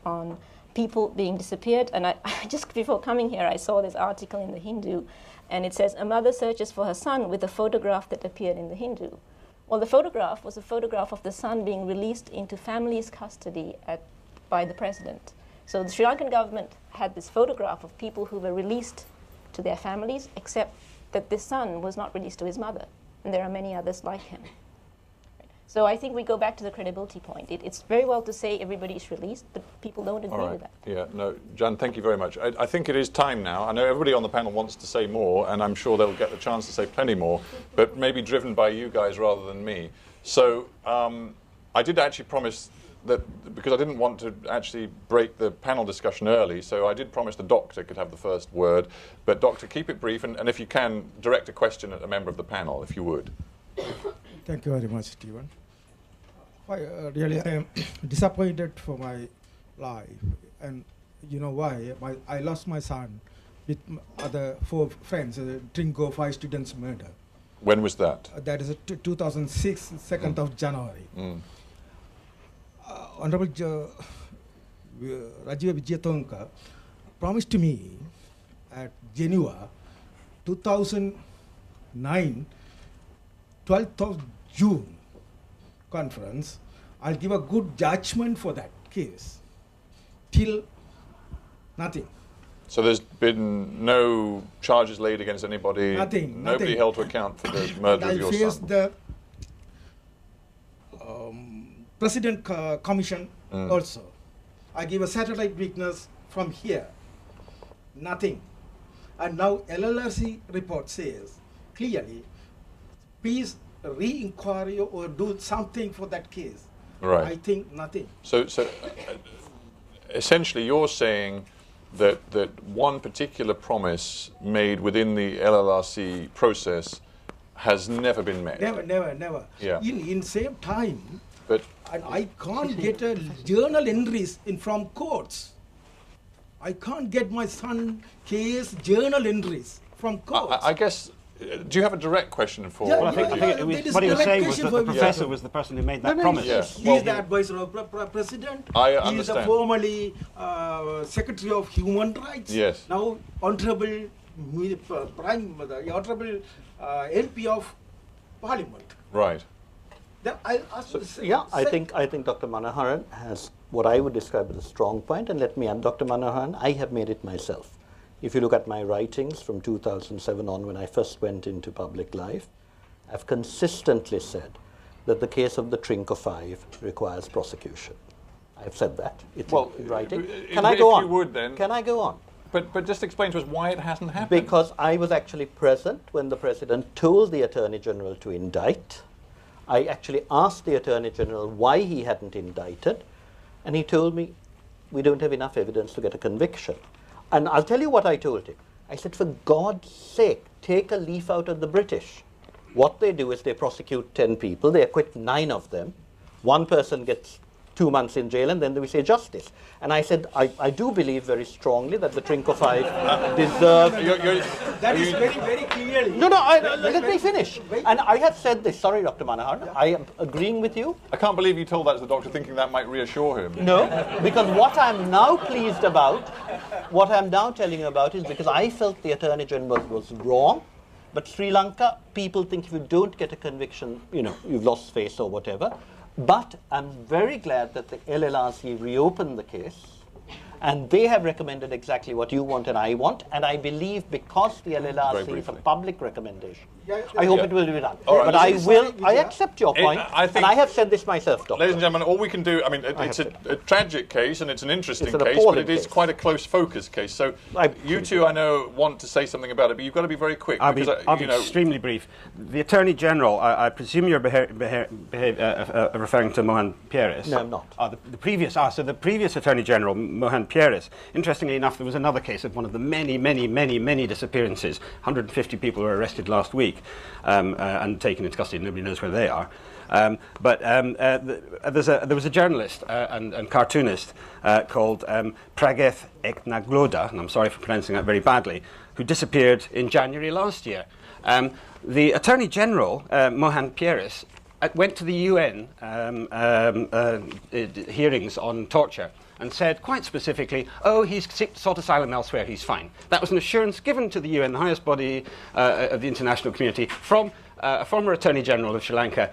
people being disappeared. And I just before coming here, I saw this article in the Hindu, and it says, a mother searches for her son with a photograph that appeared in the Hindu. Well, the photograph was a photograph of the son being released into family's custody by the president. So the Sri Lankan government had this photograph of people who were released to their families, except that this son was not released to his mother. And there are many others like him. So I think we go back to the credibility point. It's very well to say everybody is released, but people don't agree with that. Yeah, no, Jan, thank you very much. I think it is time now. I know everybody on the panel wants to say more, and I'm sure they'll get the chance to say plenty more, but maybe driven by you guys rather than me. So I did actually promise that, because I didn't want to actually break the panel discussion early, so I did promise the doctor could have the first word. But doctor, keep it brief, and if you can, direct a question at a member of the panel, if you would. Thank you very much, Stephen. Really, I am disappointed for my life, and you know why? I lost my son with other 4 friends, Trinco 5 students murder. When was that? That is 2006, 2nd of January. Honorable Rajiv Vijayatonka promised me at Geneva 2009, 12th of June conference, I'll give a good judgment for that case. Till nothing. So there's been no charges laid against anybody? Nothing. Nobody held to account for the murder of your son? I faced the President Commission also. I give a satellite witness from here. Nothing. And now LLRC report says clearly, please re-inquiry or do something for that case. Right. I think nothing. So essentially you're saying that one particular promise made within the LLRC process has never been met? Never. Yeah. In same time, but and I can't get a journal entries from courts. I can't get my son case journal entries from courts. I guess, do you have a direct question for? Well, I think what he was saying was that the professor was the person who made that promise. He's the advisor of president. I He understand. is the formerly Secretary of Human Rights. Yes. Now honorable honorable LP of Parliament. Right. Then I'll ask I think Dr. Manoharan has what I would describe as a strong point, and let me add, Dr. Manoharan, I have made it myself. If you look at my writings from 2007 on, when I first went into public life, I've consistently said that the case of the Trinco 5 requires prosecution. I've said that. It's in writing. Can I go on? If you would, then. Can I go on? But just explain to us why it hasn't happened. Because I was actually present when the President told the Attorney General to indict. I actually asked the Attorney General why he hadn't indicted, and he told me, we don't have enough evidence to get a conviction. And I'll tell you what I told him. I said, for God's sake, take a leaf out of the British. What they do is they prosecute 10 people, they acquit 9 of them. 1 person gets 2 months in jail, and then we say justice. And I said, I do believe very strongly that the Trincofied deserve... That is very, very clearly. No, let me finish. And I have said this, sorry, Dr. Manohar, I am agreeing with you. I can't believe you told that to the doctor thinking that might reassure him. No, because what I'm now pleased about, what I'm now telling you about is because I felt the Attorney General was wrong, but Sri Lanka, people think if you don't get a conviction, you've lost face or whatever. But I'm very glad that the LLRC reopened the case, and they have recommended exactly what you want and I want, and I believe because the LLRC is a public recommendation, I hope it will be done. Right, but I accept your point, and I have said this myself, Doctor. Ladies and gentlemen, all we can do, I mean, it's a tragic case and it's an interesting an case, but it is case. quite a close focus case. So you two, I know, want to say something about it, but you've got to be very quick. I'll be extremely brief. The Attorney General, I presume you're referring to Mohan Pieris. No, I'm not. The previous Attorney General, Mohan Pieris, interestingly enough, there was another case of one of the many disappearances. 150 people were arrested last week and taken into custody. Nobody knows where they are. There was a journalist and cartoonist called Prageth Eknagloda, and I'm sorry for pronouncing that very badly, who disappeared in January last year. The Attorney General, Mohan Pieris, went to the UN hearings on torture and said quite specifically, he's sought asylum elsewhere, he's fine. That was an assurance given to the UN, the highest body of the international community, from a former Attorney General of Sri Lanka.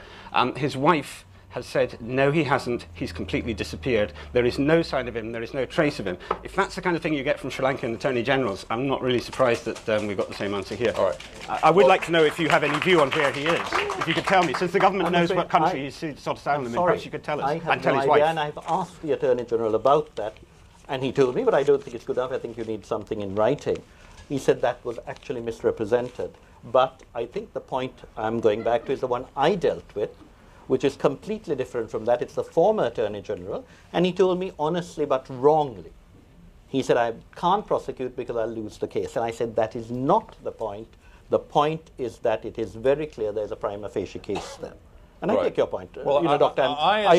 His wife has said, no, he hasn't, he's completely disappeared. There is no sign of him, there is no trace of him. If that's the kind of thing you get from Sri Lankan Attorney Generals, I'm not really surprised that we've got the same answer here. All right. I would like to know if you have any view on where he is. If you could tell me, since the government knows what country he's sought asylum in, perhaps you could tell us. I and have tell no his idea, wife. and I've asked the Attorney General about that, and he told me, but I don't think it's good enough. I think you need something in writing. He said that was actually misrepresented. But I think the point I'm going back to is the one I dealt with, which is completely different from that. It's the former Attorney General, and he told me honestly but wrongly. He said, I can't prosecute because I'll lose the case. And I said, that is not the point. The point is that it is very clear there's a prima facie case there. And I take your point, well, Doctor.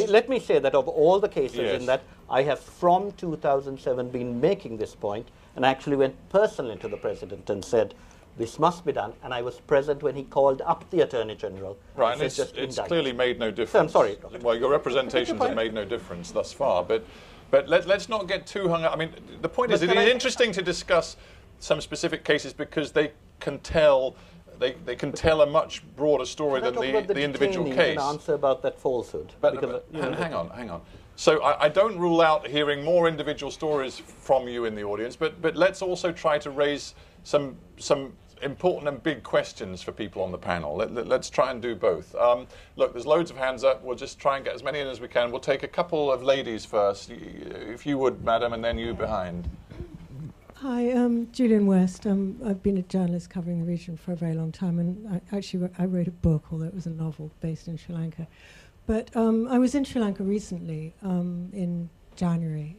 Let me say that of all the cases in that, I have from 2007 been making this point, and I actually went personally to the President and said, this must be done, and I was present when he called up the Attorney General. Right, and it's clearly made no difference. So I'm sorry. Well, your representations have made no difference thus far, but let's not get too hung up. I mean, the point is, it is interesting to discuss some specific cases because they can tell a much broader story than the individual case. An answer about that falsehood. But hang on. So I don't rule out hearing more individual stories from you in the audience, but let's also try to raise some important and big questions for people on the panel. Let's try and do both. Look, there's loads of hands up. We'll just try and get as many in as we can. We'll take a couple of ladies first, if you would, madam, and then you behind. Hi, I'm Julian West. I've been a journalist covering the region for a very long time, and I wrote a book, although it was a novel based in Sri Lanka. But I was in Sri Lanka recently in January,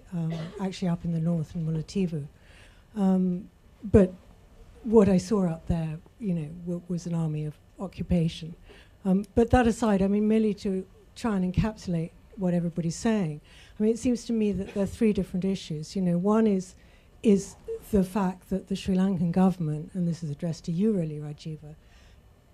actually up in the north in Mullaitivu. But what I saw up there, was an army of occupation. But that aside, I mean, merely to try and encapsulate what everybody's saying, I mean, it seems to me that there are three different issues. One is the fact that the Sri Lankan government, and this is addressed to you really, Rajiva,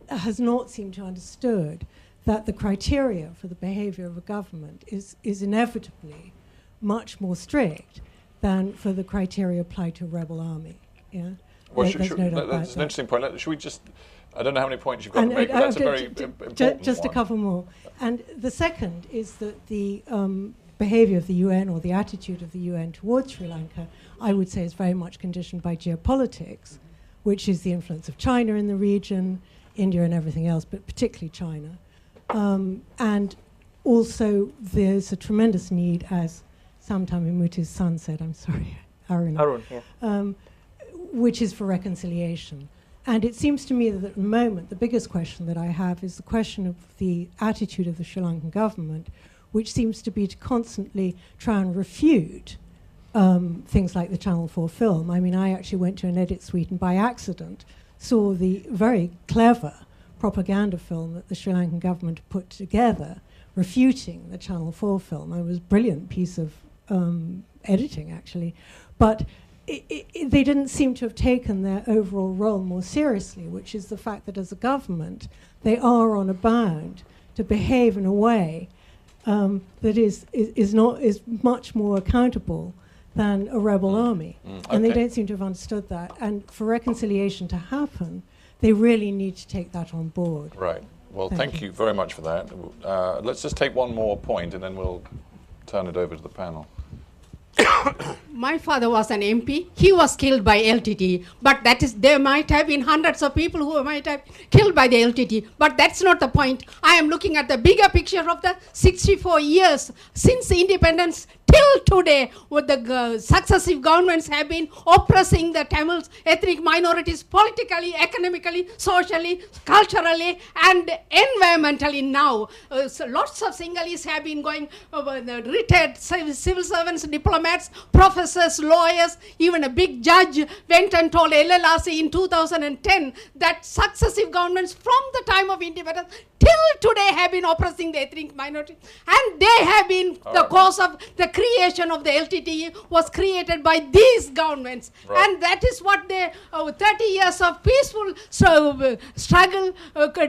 has not seemed to understood that the criteria for the behavior of a government is inevitably much more strict than for the criteria applied to a rebel army. Yeah. Well, that's an interesting point. Should we just? I don't know how many points you've got to make, but that's a very important just one. A couple more. And the second is that the behavior of the UN, or the attitude of the UN towards Sri Lanka, I would say is very much conditioned by geopolitics, which is the influence of China in the region, India and everything else, but particularly China. And also there's a tremendous need, as Samtam Imuti's son said, I'm sorry, Arun, yeah. Which is for reconciliation. And it seems to me that at the moment, the biggest question that I have is the question of the attitude of the Sri Lankan government, which seems to be to constantly try and refute things like the Channel 4 film. I mean, I actually went to an edit suite and by accident saw the very clever propaganda film that the Sri Lankan government put together refuting the Channel 4 film. It was a brilliant piece of editing, actually. But they didn't seem to have taken their overall role more seriously, which is the fact that as a government, they are on a bound to behave in a way that is much more accountable than a rebel army. And they don't seem to have understood that. And for reconciliation to happen, they really need to take that on board. Right. Well, thank you very much for that. Let's just take one more point and then we'll turn it over to the panel. My father was an MP. He was killed by LTTE. But there might have been hundreds of people who might have killed by the LTTE. But that's not the point. I am looking at the bigger picture of the 64 years since independence till today, what the successive governments have been oppressing the Tamils, ethnic minorities, politically, economically, socially, culturally, and environmentally now. So lots of Sinhalese have been going, retired civil servants, diplomats, professors, lawyers, even a big judge went and told LLRC in 2010 that successive governments from the time of independence till today have been oppressing the ethnic minority, and they have been the cause of the creation of the LTTE was created by these governments. Right. And that is what they 30 years of peaceful struggle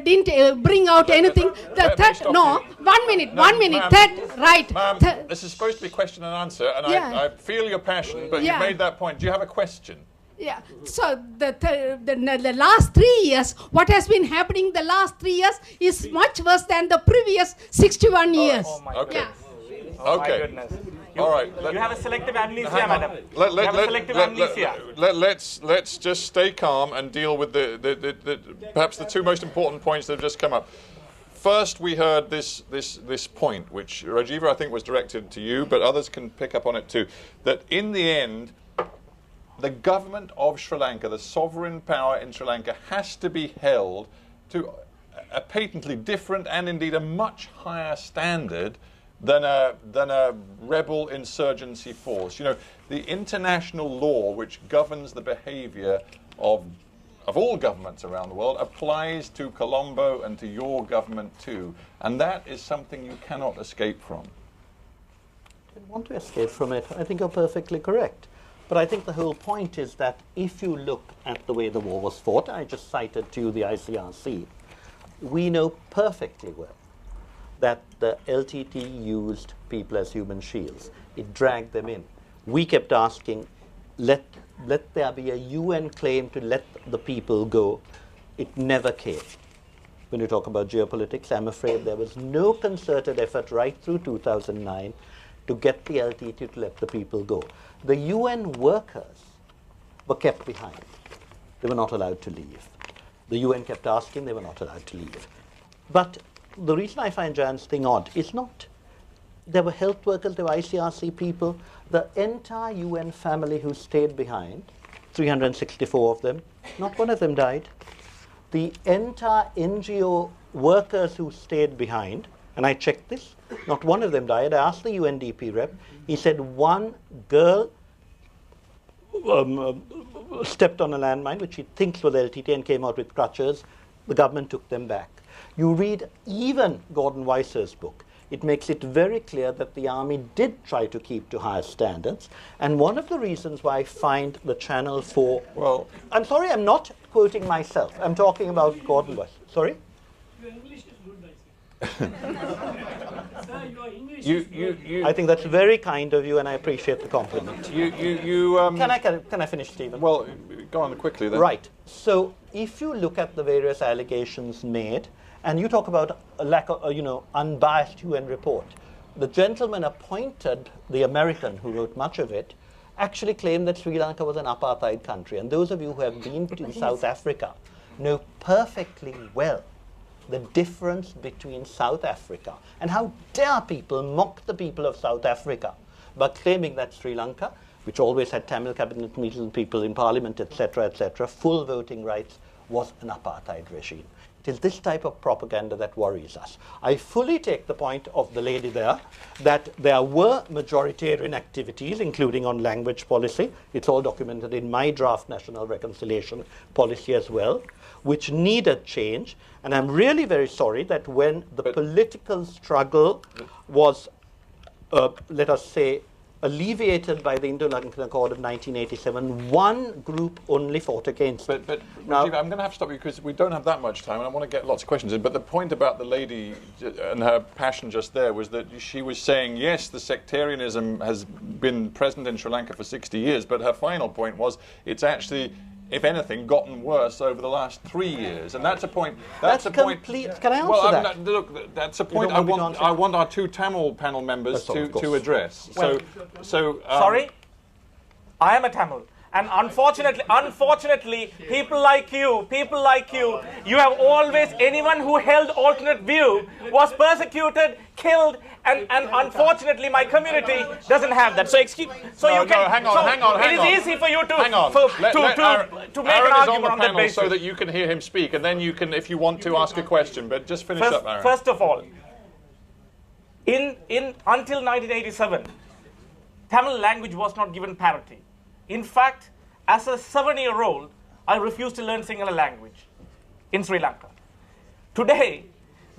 didn't bring out anything. One minute. Ma'am, this is supposed to be question and answer, and I feel your passion, but you made that point. Do you have a question? Yeah, so the last 3 years, what has been happening the last 3 years is much worse than the previous 61 years. Oh my okay. goodness. Oh my goodness. All right. You have a selective amnesia, madam. You have a selective amnesia. Let's just stay calm and deal with the perhaps the two most important points that have just come up. First, we heard this point, which Rajiva, I think, was directed to you, but others can pick up on it too, that in the end, the government of Sri Lanka, the sovereign power in Sri Lanka, has to be held to a patently different and indeed a much higher standard than a rebel insurgency force. You know, the international law which governs the behavior of all governments around the world applies to Colombo and to your government too, and that is something you cannot escape from. I don't want to escape from it. I think you're perfectly correct. But I think the whole point is that if you look at the way the war was fought, I just cited to you the ICRC, we know perfectly well that the LTTE used people as human shields. It dragged them in. We kept asking, let there be a UN claim to let the people go. It never came. When you talk about geopolitics, I'm afraid there was no concerted effort right through 2009 to get the LTTE to let the people go. The UN workers were kept behind. They were not allowed to leave. The UN kept asking, they were not allowed to leave. But the reason I find Jan's thing odd is not, there were health workers, there were ICRC people, the entire UN family who stayed behind, 364 of them, not one of them died. The entire NGO workers who stayed behind, and I checked this, not one of them died. I asked the UNDP rep. He said one girl stepped on a landmine, which he thinks was LTT, and came out with crutches. The government took them back. You read even Gordon Weisser's book. It makes it very clear that the army did try to keep to higher standards. And one of the reasons why I find the Channel 4... Well, I'm sorry, I'm not quoting myself. I'm talking about Gordon Weisser. Sorry? Your English is good, I say. Sir, your English is good. I think that's very kind of you, and I appreciate the compliment. Can I finish, Stephen? Well, go on quickly then. Right. So if you look at the various allegations made, and you talk about a lack of, unbiased UN report, the gentleman appointed, the American who wrote much of it, actually claimed that Sri Lanka was an apartheid country. And those of you who have been to South Africa know perfectly well the difference between South Africa, and how dare people mock the people of South Africa by claiming that Sri Lanka, which always had Tamil cabinet meetings, people in parliament, etc., full voting rights, was an apartheid regime. It is this type of propaganda that worries us. I fully take the point of the lady there that there were majoritarian activities, including on language policy. It's all documented in my draft national reconciliation policy as well. which needed change. And I'm really very sorry that when the political struggle was, let us say, alleviated by the Indo-Lankan Accord of 1987, one group only fought against it. But Now, Rajiv, I'm going to have to stop you because we don't have that much time and I want to get lots of questions in. But the point about the lady and her passion just there was that she was saying, yes, the sectarianism has been present in Sri Lanka for 60 years, but her final point was it's actually, if anything, gotten worse over the last 3 years, and that's a point. That's a complete. point. Can I answer Well, that? look, that's a point don't want me to I answer? want our two Tamil panel members Of course. to address. Well, so Sorry, I am a Tamil. And unfortunately, people like you, you have always, anyone who held alternate view was persecuted, killed, and unfortunately my community doesn't have that. So excuse, so No, you can, hang on. It is easy for you to, Hang on. to Let make Aaron an is argument on that panel basis. so that you can hear him speak, and then you can, if you want to, ask a question. But just finish up, Aaron. First of all, until 1987, Tamil language was not given parity. In fact, as a 7-year-old, I refused to learn Sinhala language in Sri Lanka. Today,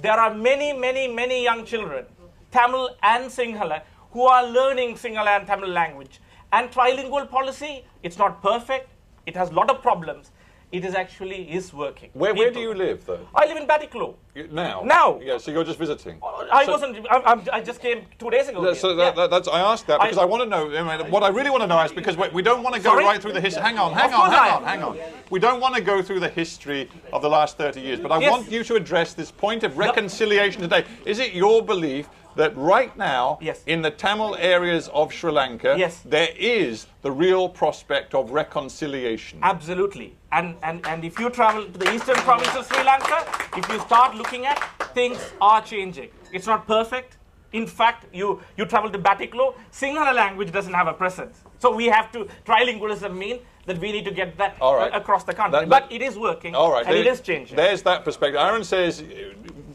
there are many young children, Tamil and Sinhala, who are learning Sinhala and Tamil language. And trilingual policy, it's not perfect. It has a lot of problems. It is working. Where do you live, though? I live in Batiklo. Now? Now. Yeah, so you're just visiting. I just came 2 days ago. So that's, I asked that because I want to know, what I really want to know is because we don't want to go right through the history. Hang on. We don't want to go through the history of the last 30 years, but I want you to address this point of reconciliation today. Is it your belief that right now, in the Tamil areas of Sri Lanka, there is the real prospect of reconciliation? Absolutely. And if you travel to the eastern province of Sri Lanka, if you start looking at, things are changing. It's not perfect. In fact, you travel to Batiklo, Sinhala language doesn't have a presence. So we have to, trilingualism mean that we need to get that across the country. But it is working, and it is changing. There's that perspective. Aaron says,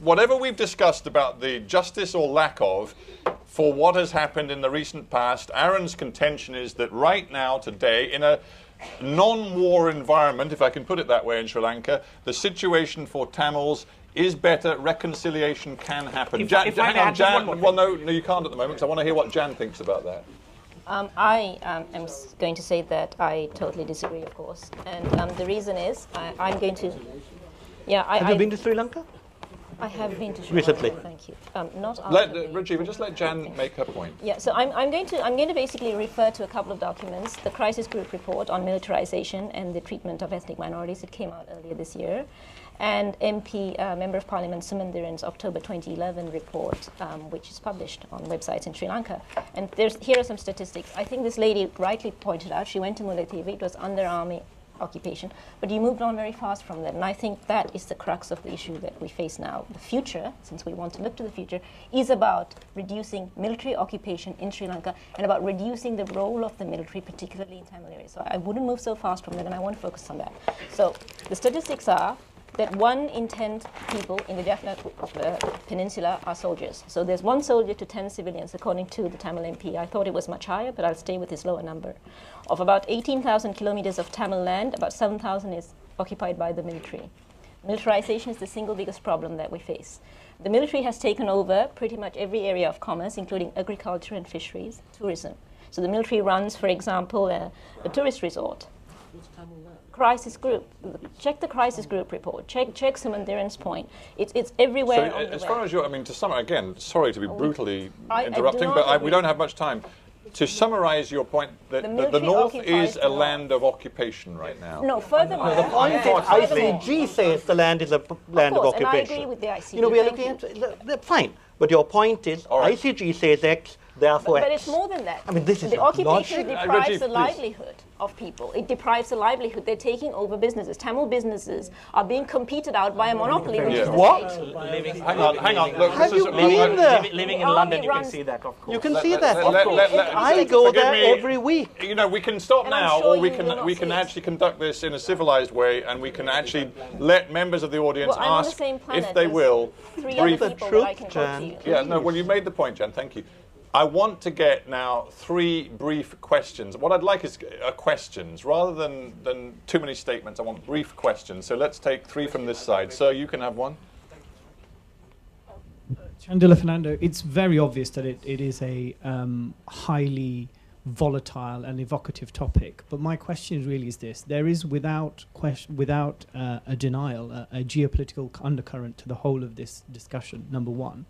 whatever we've discussed about the justice or lack of for what has happened in the recent past, Aaron's contention is that right now, today, in a non-war environment, if I can put it that way, in Sri Lanka, the situation for Tamils is better. Reconciliation can happen. Jan, well, no, you can't at the moment because I want to hear what Jan thinks about that. I am going to say that I totally disagree, of course. And the reason is, I'm going to... Have you been to Sri Lanka? I have been to Sri Recently. Lanka, thank you. Not Rajiva, just let Jan make her point. Yeah, so I'm going to basically refer to a couple of documents. The Crisis Group report on militarization and the treatment of ethnic minorities. It came out earlier this year. And MP, Member of Parliament Sumandiran's October 2011 report, which is published on websites in Sri Lanka. And here are some statistics. I think this lady rightly pointed out, she went to Mullaitivu, it was under army occupation, but you moved on very fast from that. And I think that is the crux of the issue that we face now. The future, since we want to look to the future, is about reducing military occupation in Sri Lanka and about reducing the role of the military, particularly in Tamil areas. So I wouldn't move so fast from that, and I want to focus on that. So the statistics are that 1 in 10 people in the Jaffna Peninsula are soldiers. So there's 1 soldier to 10 civilians, according to the Tamil MP. I thought it was much higher, but I'll stay with this lower number. Of about 18,000 kilometers of Tamil land, about 7,000 is occupied by the military. Militarization is the single biggest problem that we face. The military has taken over pretty much every area of commerce, including agriculture and fisheries, tourism. So the military runs, for example, a tourist resort. Crisis Group. Check the Crisis Group report. Check Sumandiran's point. It's everywhere. So, on the as web. far as you're, I mean, to sum again, sorry to be brutally I interrupting, do but not we don't have much time. To summarize your point, that the military North occupies is the a North. land of occupation right now. No, furthermore. The point is, ICG says the land is a land of and occupation. I agree with the ICG. You know, we are Thank looking at fine, but your point is, right. ICG says X, therefore But X. it's more than that. I mean, this is the not occupation logic. deprives Rajiv, the please. livelihood of people. It deprives the livelihood. They're taking over businesses. Tamil businesses are being competed out by a monopoly, which is the What? state. Hang on. Look, Have this is you been there? Living in Army London, you can runs- see that, of course. You can see that. let- I go forgive there me. every week. You know, we can stop And I'm now, sure or we you will not can see it. actually conduct this in a civilized way, and we can actually let members of the audience Well, I'm on the ask same planet if they as will. 3 brief- other people that I can quote Jan. to you. Yeah, no. Well, you made the point, Jan. Thank you. I want to get now 3 brief questions. What I'd like is questions. Rather than too many statements, I want brief questions. So let's take 3 from this side. Sir, you can have one. Chandela Fernando, it's very obvious that it is a highly volatile and evocative topic. But my question really is this. There is, without a denial, a geopolitical undercurrent to the whole of this discussion, number one.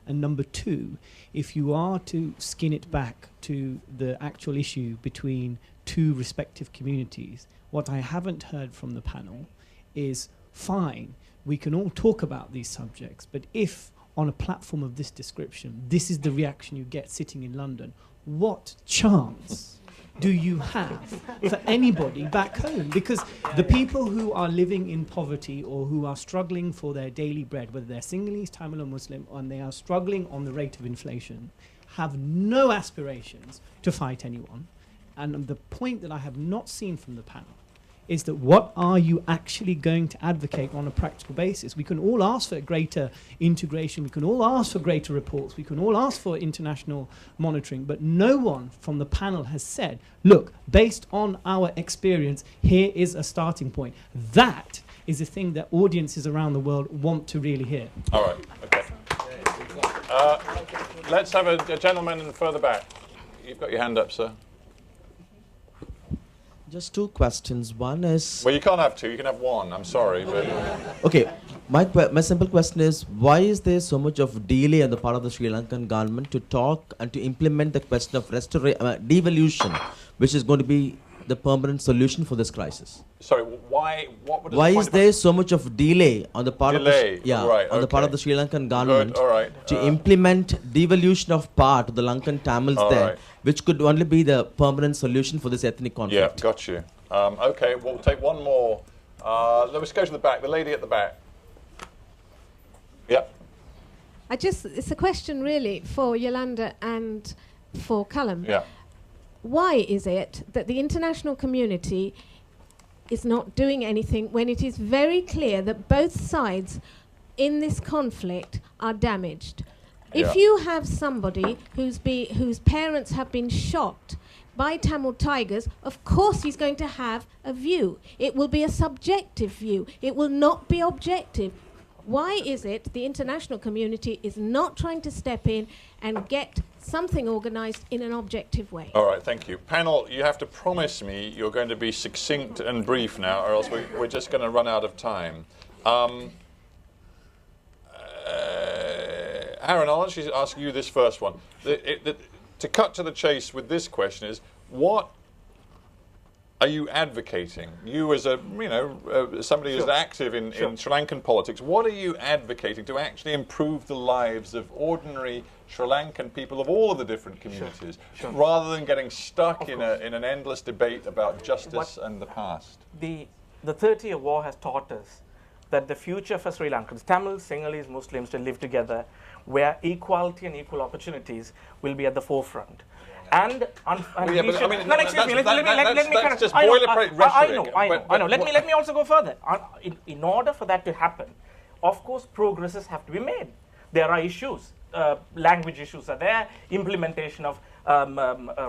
And number two, if you are to skin it back to the actual issue between 2 respective communities, what I haven't heard from the panel is, fine, we can all talk about these subjects, but if on a platform of this description, this is the reaction you get sitting in London, what chance do you have for anybody back home? Because the people who are living in poverty or who are struggling for their daily bread, whether they're Sinhalese, Tamil or Muslim, and they are struggling on the rate of inflation, have no aspirations to fight anyone. And the point that I have not seen from the panel is that what are you actually going to advocate on a practical basis? We can all ask for greater integration, we can all ask for greater reports, we can all ask for international monitoring, but no one from the panel has said, look, based on our experience, here is a starting point. That is a thing that audiences around the world want to really hear. All right, okay. Let's have a gentleman in the further back. You've got your hand up, sir. Just 2 questions. One is... Well, you can't have 2. You can have 1. I'm sorry, but... Okay. My simple question is, why is there so much of delay on the part of the Sri Lankan government to talk and to implement the question of devolution, which is going to be the permanent solution for this crisis? Sorry, why? What would why is there so much of delay on the part of the part of the Sri Lankan government to implement devolution of part of the Lankan Tamils there, which could only be the permanent solution for this ethnic conflict? Yeah, got you. Okay, we'll take one more. Let's go to the back. The lady at the back. Yeah. It's a question really for Yolanda and for Callum. Yeah. Why is it that the international community is not doing anything when it is very clear that both sides in this conflict are damaged? If you have somebody whose parents have been shot by Tamil tigers, of course he's going to have a view. It will be a subjective view. It will not be objective. Why is it the international community is not trying to step in and get something organised in an objective way? All right, thank you. Panel, you have to promise me you're going to be succinct and brief now, or else we're just going to run out of time. Aaron, I'll actually ask you this first one. To cut to the chase with this question is, what are you advocating? You as somebody who's active in Sri Lankan politics, what are you advocating to actually improve the lives of ordinary Sri Lankan people of all of the different communities, rather than getting stuck in an endless debate about justice and the past? The 30-year war has taught us that the future for Sri Lankans, Tamils, Sinhalese, Muslims, to live together, where equality and equal opportunities will be at the forefront. And let me just boilerplate rhetoric. I know. Let me also go further. In order for that to happen, of course, progresses have to be made. There are issues. Language issues are there. Implementation of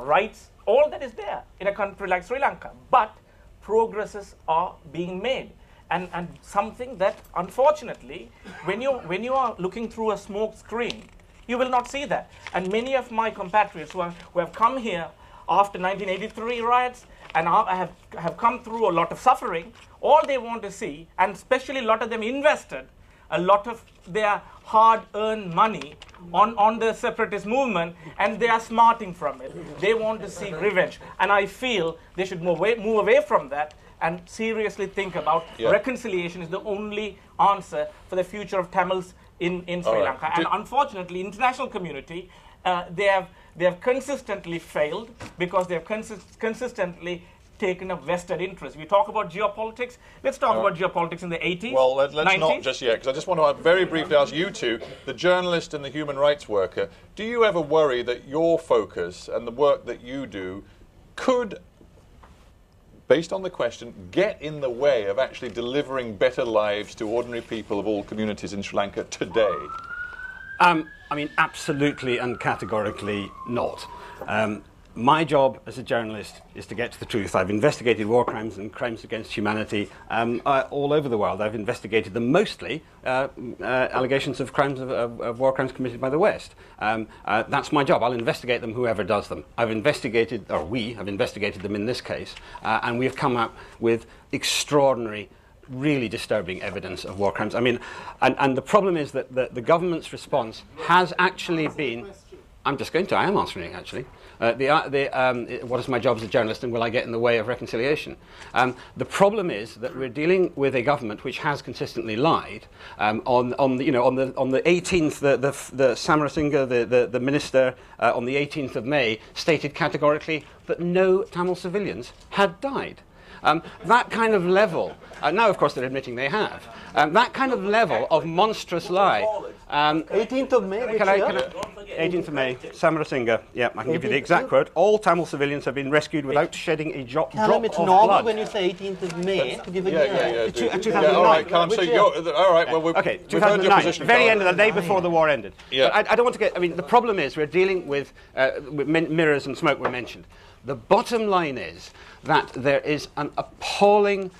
rights. All that is there in a country like Sri Lanka. But progresses are being made. And something that, unfortunately, when you are looking through a smoke screen, you will not see that. And many of my compatriots who have come here after 1983 riots and have come through a lot of suffering, all they want to see, and especially a lot of them invested a lot of their hard-earned money on the separatist movement, and they are smarting from it. They want to see revenge. And I feel they should move away from that and seriously think about reconciliation is the only answer for the future of Tamils in Sri Lanka. And unfortunately, international community, they have consistently failed because they have consistently taken a vested interest. We talk about geopolitics. Let's talk about geopolitics in the 80s. Well, let's 90s. Not just yet, because I just want to very briefly ask you two, the journalist and the human rights worker, do you ever worry that your focus and the work that you do could, based on the question, get in the way of actually delivering better lives to ordinary people of all communities in Sri Lanka today? I mean, absolutely and categorically not. My job as a journalist is to get to the truth. I've investigated war crimes and crimes against humanity all over the world. I've investigated them mostly allegations of crimes of war crimes committed by the West. That's my job. I'll investigate them, whoever does them. I've investigated, or we have investigated them in this case, and we have come up with extraordinary, really disturbing evidence of war crimes. I mean, and the problem is that the government's response has actually been... I am answering actually. What is my job as a journalist, and will I get in the way of reconciliation? The problem is that we're dealing with a government which has consistently lied. On the 18th, the Samarasinga, the minister, on the 18th of May, stated categorically that no Tamil civilians had died. That kind of level, now of course they're admitting they have, that kind of level of monstrous lie. 18th of May, 18th of May, Samarasinga, yeah, I can give you the exact quote. All Tamil civilians have been rescued without shedding a drop of blood. It's normal when you say 18th of May to give a year. 2009. All right, Callum, so all right, well, we've heard your 2009, position, very Callum. end of the day before the war ended. Yeah. But I don't want to get, I mean, the problem is we're dealing with mirrors and smoke were mentioned. The bottom line is that there is an appalling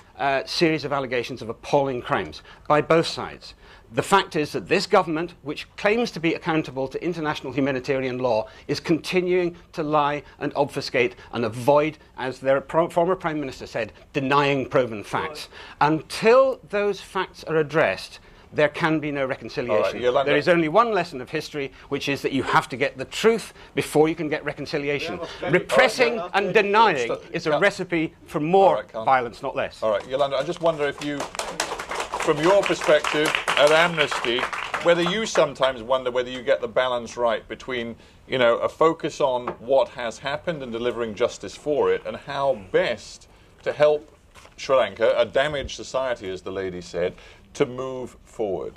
series of allegations of appalling crimes by both sides. The fact is that this government, which claims to be accountable to international humanitarian law, is continuing to lie and obfuscate and avoid, as their former Prime Minister said, denying proven facts. Until those facts are addressed, there can be no reconciliation. Right, there is only one lesson of history, which is that you have to get the truth before you can get reconciliation. Repressing and denying is a recipe for more violence, not less. All right, Yolanda, I just wonder if you, from your perspective at Amnesty, whether you sometimes wonder whether you get the balance right between, you know, a focus on what has happened and delivering justice for it, and how best to help Sri Lanka, a damaged society, as the lady said, to move forward.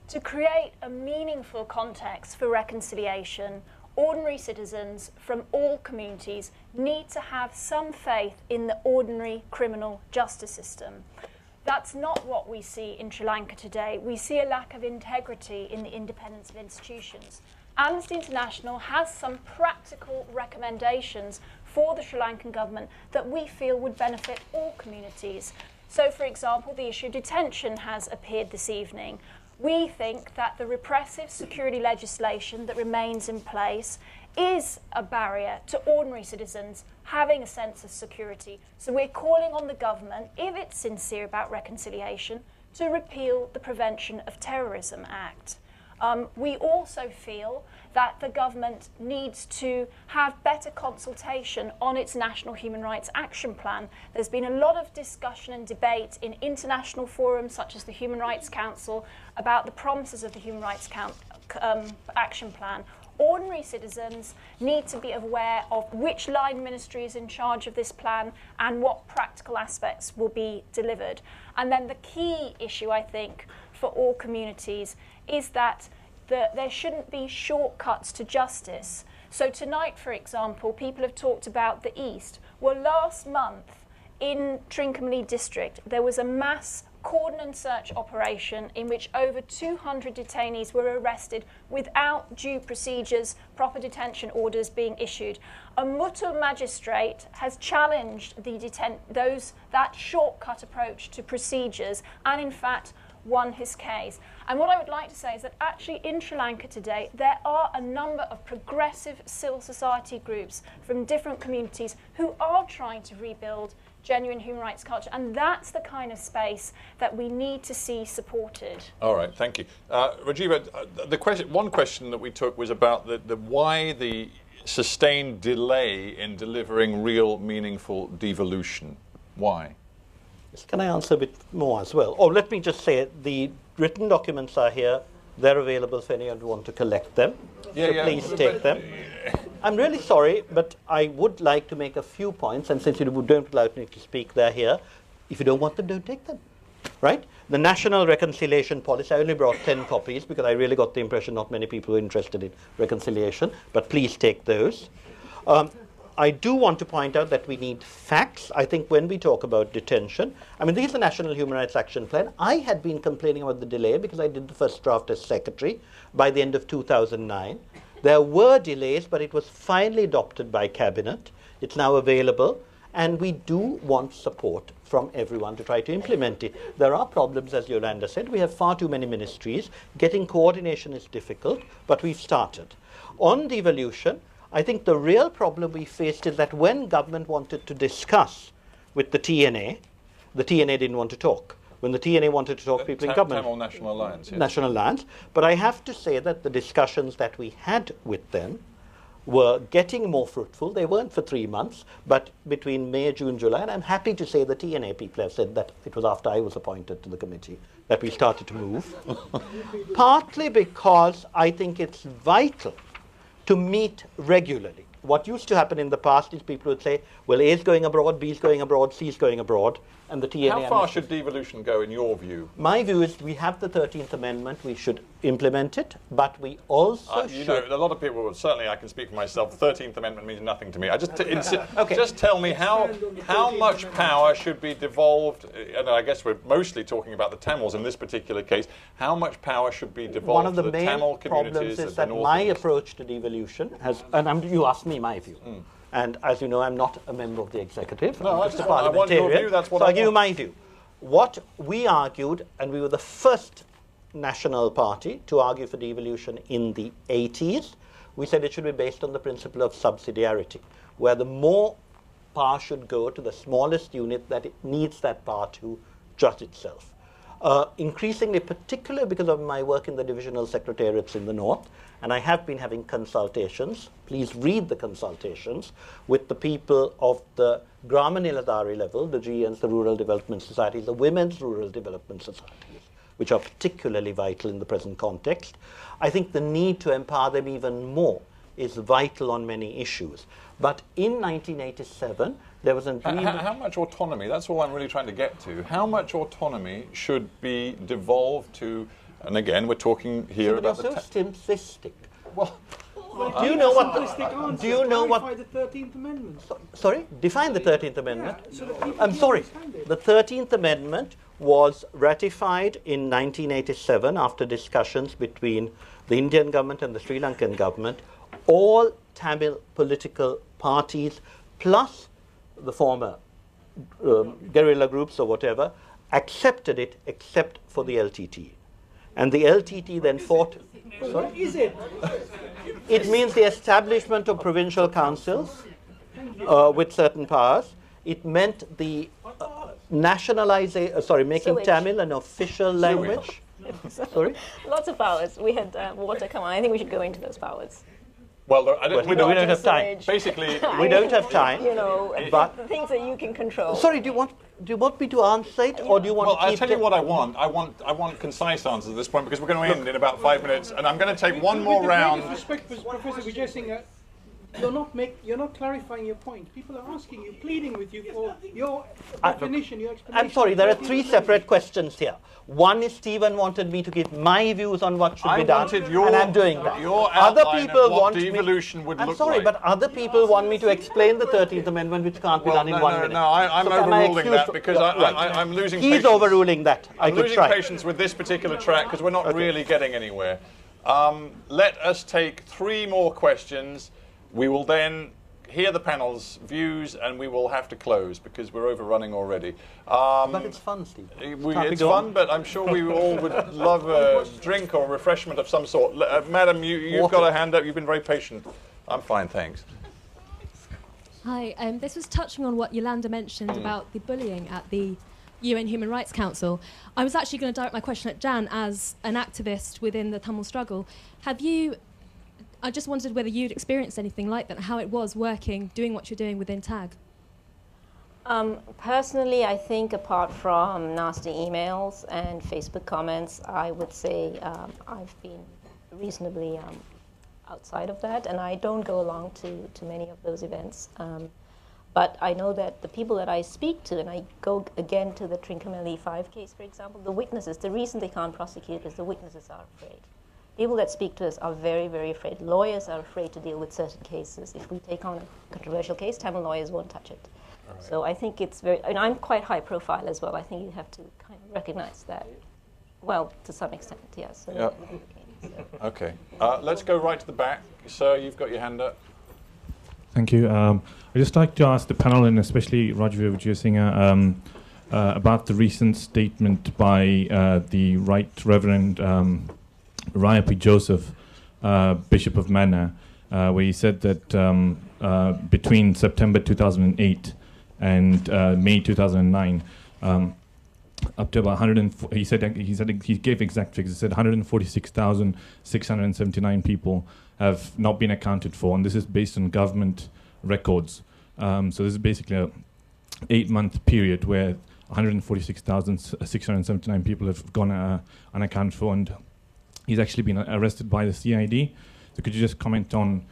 To create a meaningful context for reconciliation, ordinary citizens from all communities need to have some faith in the ordinary criminal justice system. That's not what we see in Sri Lanka today. We see a lack of integrity in the independence of institutions. Amnesty International has some practical recommendations for the Sri Lankan government that we feel would benefit all communities. So, for example, the issue of detention has appeared this evening. We think that the repressive security legislation that remains in place is a barrier to ordinary citizens having a sense of security. So we're calling on the government, if it's sincere about reconciliation, to repeal the Prevention of Terrorism Act. We also feel that the government needs to have better consultation on its National Human Rights Action Plan. There's been a lot of discussion and debate in international forums such as the Human Rights Council about the promises of the Human Rights Action Plan. Ordinary citizens need to be aware of which line ministry is in charge of this plan and what practical aspects will be delivered. And then the key issue, I think, for all communities is that there shouldn't be shortcuts to justice. So tonight, for example, people have talked about the East. Well, last month in Trincomalee district, there was a mass cordon and search operation in which over 200 detainees were arrested without due procedures, proper detention orders being issued. A Mutu magistrate has challenged that shortcut approach to procedures and, in fact, won his case. And what I would like to say is that actually in Sri Lanka today, there are a number of progressive civil society groups from different communities who are trying to rebuild genuine human rights culture, and that's the kind of space that we need to see supported. All right, thank you. Rajiva, one question that we took was about why the sustained delay in delivering real meaningful devolution. Why? Can I answer a bit more as well? Oh, let me just say the written documents are here. They're available if anyone wants to collect them. Please take them. I'm really sorry, but I would like to make a few points, and since you don't allow me to speak, they're here. If you don't want them, don't take them. Right? The National Reconciliation Policy, I only brought 10 copies because I really got the impression not many people were interested in reconciliation, but please take those. I do want to point out that we need facts. I think when we talk about detention, I mean, this is the National Human Rights Action Plan. I had been complaining about the delay because I did the first draft as secretary by the end of 2009. There were delays, but it was finally adopted by Cabinet. It's now available, and we do want support from everyone to try to implement it. There are problems, as Yolanda said. We have far too many ministries. Getting coordination is difficult, but we've started. On devolution, I think the real problem we faced is that when government wanted to discuss with the TNA didn't want to talk. When the TNA wanted to talk, people in government. Tamil National Alliance. Yes. National Alliance. But I have to say that the discussions that we had with them were getting more fruitful. They weren't for 3 months, but between May, June, July, and I'm happy to say the TNA people have said that it was after I was appointed to the committee that we started to move. Partly because I think it's vital to meet regularly. What used to happen in the past is people would say, well, A is going abroad, B is going abroad, C is going abroad, and the TNA... How far should devolution go in your view? My view is we have the 13th Amendment, we should implement it, but we also you should... know, a lot of people, certainly I can speak for myself, the 13th Amendment means nothing to me. I just, Okay. just tell me how much power should be devolved, and I guess we're mostly talking about the Tamils in this particular case, how much power should be devolved One of the to the main Tamil problems communities is of that the north my and east? approach to devolution has, and you asked me my view, and as you know, I'm not a member of the executive. No, I'm just a parliamentarian. want your view, that's what so I I'll give you want. my view. What we argued, and we were the first national party to argue for devolution in the 80s, we said it should be based on the principle of subsidiarity, where the more power should go to the smallest unit that it needs that power to judge itself. Increasingly, particularly because of my work in the divisional secretariats in the north, and I have been having consultations, please read the consultations, with the people of the Grama Niladhari level, the GNs, the Rural Development Societies, the Women's Rural Development Societies, which are particularly vital in the present context. I think the need to empower them even more is vital on many issues. But in 1987, there was an agreement... How much autonomy, that's all I'm really trying to get to, how much autonomy should be devolved to, and again, we're talking here about you're the... so simplistic. Well, do you know what the... Do you know what... the 13th Amendment? Sorry? Define the 13th Amendment. Yeah, so that people I'm can sorry. understand it. The 13th Amendment was ratified in 1987 after discussions between the Indian government and the Sri Lankan government. All Tamil political parties, plus the former guerrilla groups or whatever, accepted it except for the LTTE. And the LTTE then fought... Sorry? What is it? It means the establishment of provincial councils with certain powers. It meant the nationalization, making Sewage. Tamil an official language. Sorry? Lots of powers. We had water come on. I think we should go into those powers. well, We don't have time. basically... We don't have time. You know, But the things that you can control. sorry, do you want me to answer it, or do you want Well, to I'll keep tell you the- what I want. I want concise answers at this point because we're going to end in about 5 minutes, and I'm going to take one more round. With respect, Professor Vijay Singh, you're not clarifying your point. People are asking you, pleading with you for your definition, your explanation. I'm sorry, there are of 3 13th separate questions here. One is Stephen wanted me to give my views on what should I be done, wanted your- and I'm doing that. your Other outline of people what want devolution me. would I'm look sorry, like. but other people want me to explain the 13th Amendment, which can't be done in 1 minute. No, I'm So am I overruling excused that from- because I'm losing He's patience. overruling that. I I'm could losing try. patience with this particular track because we're not really getting anywhere. Let us take 3 more questions. We will then hear the panel's views and we will have to close because we're overrunning already. But it's fun, Steve. It's fun, but I'm sure we all would love a drink or refreshment of some sort. Madam, you've got a hand up. You've been very patient. I'm fine, thanks. Hi, this was touching on what Yolanda mentioned about the bullying at the UN Human Rights Council. I was actually going to direct my question at Jan as an activist within the Tamil struggle. I just wondered whether you'd experienced anything like that, how it was working, doing what you're doing within TAG. Personally, I think apart from nasty emails and Facebook comments, I would say I've been reasonably outside of that, and I don't go along to many of those events. But I know that the people that I speak to, and I go again to the Trincomalee 5 case, for example, the witnesses, the reason they can't prosecute is the witnesses are afraid. People that speak to us are very, very afraid. Lawyers are afraid to deal with certain cases. If we take on a controversial case, Tamil lawyers won't touch it. Right. So I think it's very, and I'm quite high profile as well. I think you have to kind of recognize that, well, to some extent, yes. So Okay. Let's go right to the back. Sir, you've got your hand up. Thank you. I'd just like to ask the panel, and especially Rajveer Vijayasinghe, about the recent statement by the Right Reverend Raya Joseph, Bishop of Mana, where he said that between September 2008 and May 2009, up to about he gave exact figures. He said 146,679 people have not been accounted for, and this is based on government records. So this is basically a 8-month period where 146,679 people have gone unaccounted for, and he's actually been arrested by the CID. So could you just comment on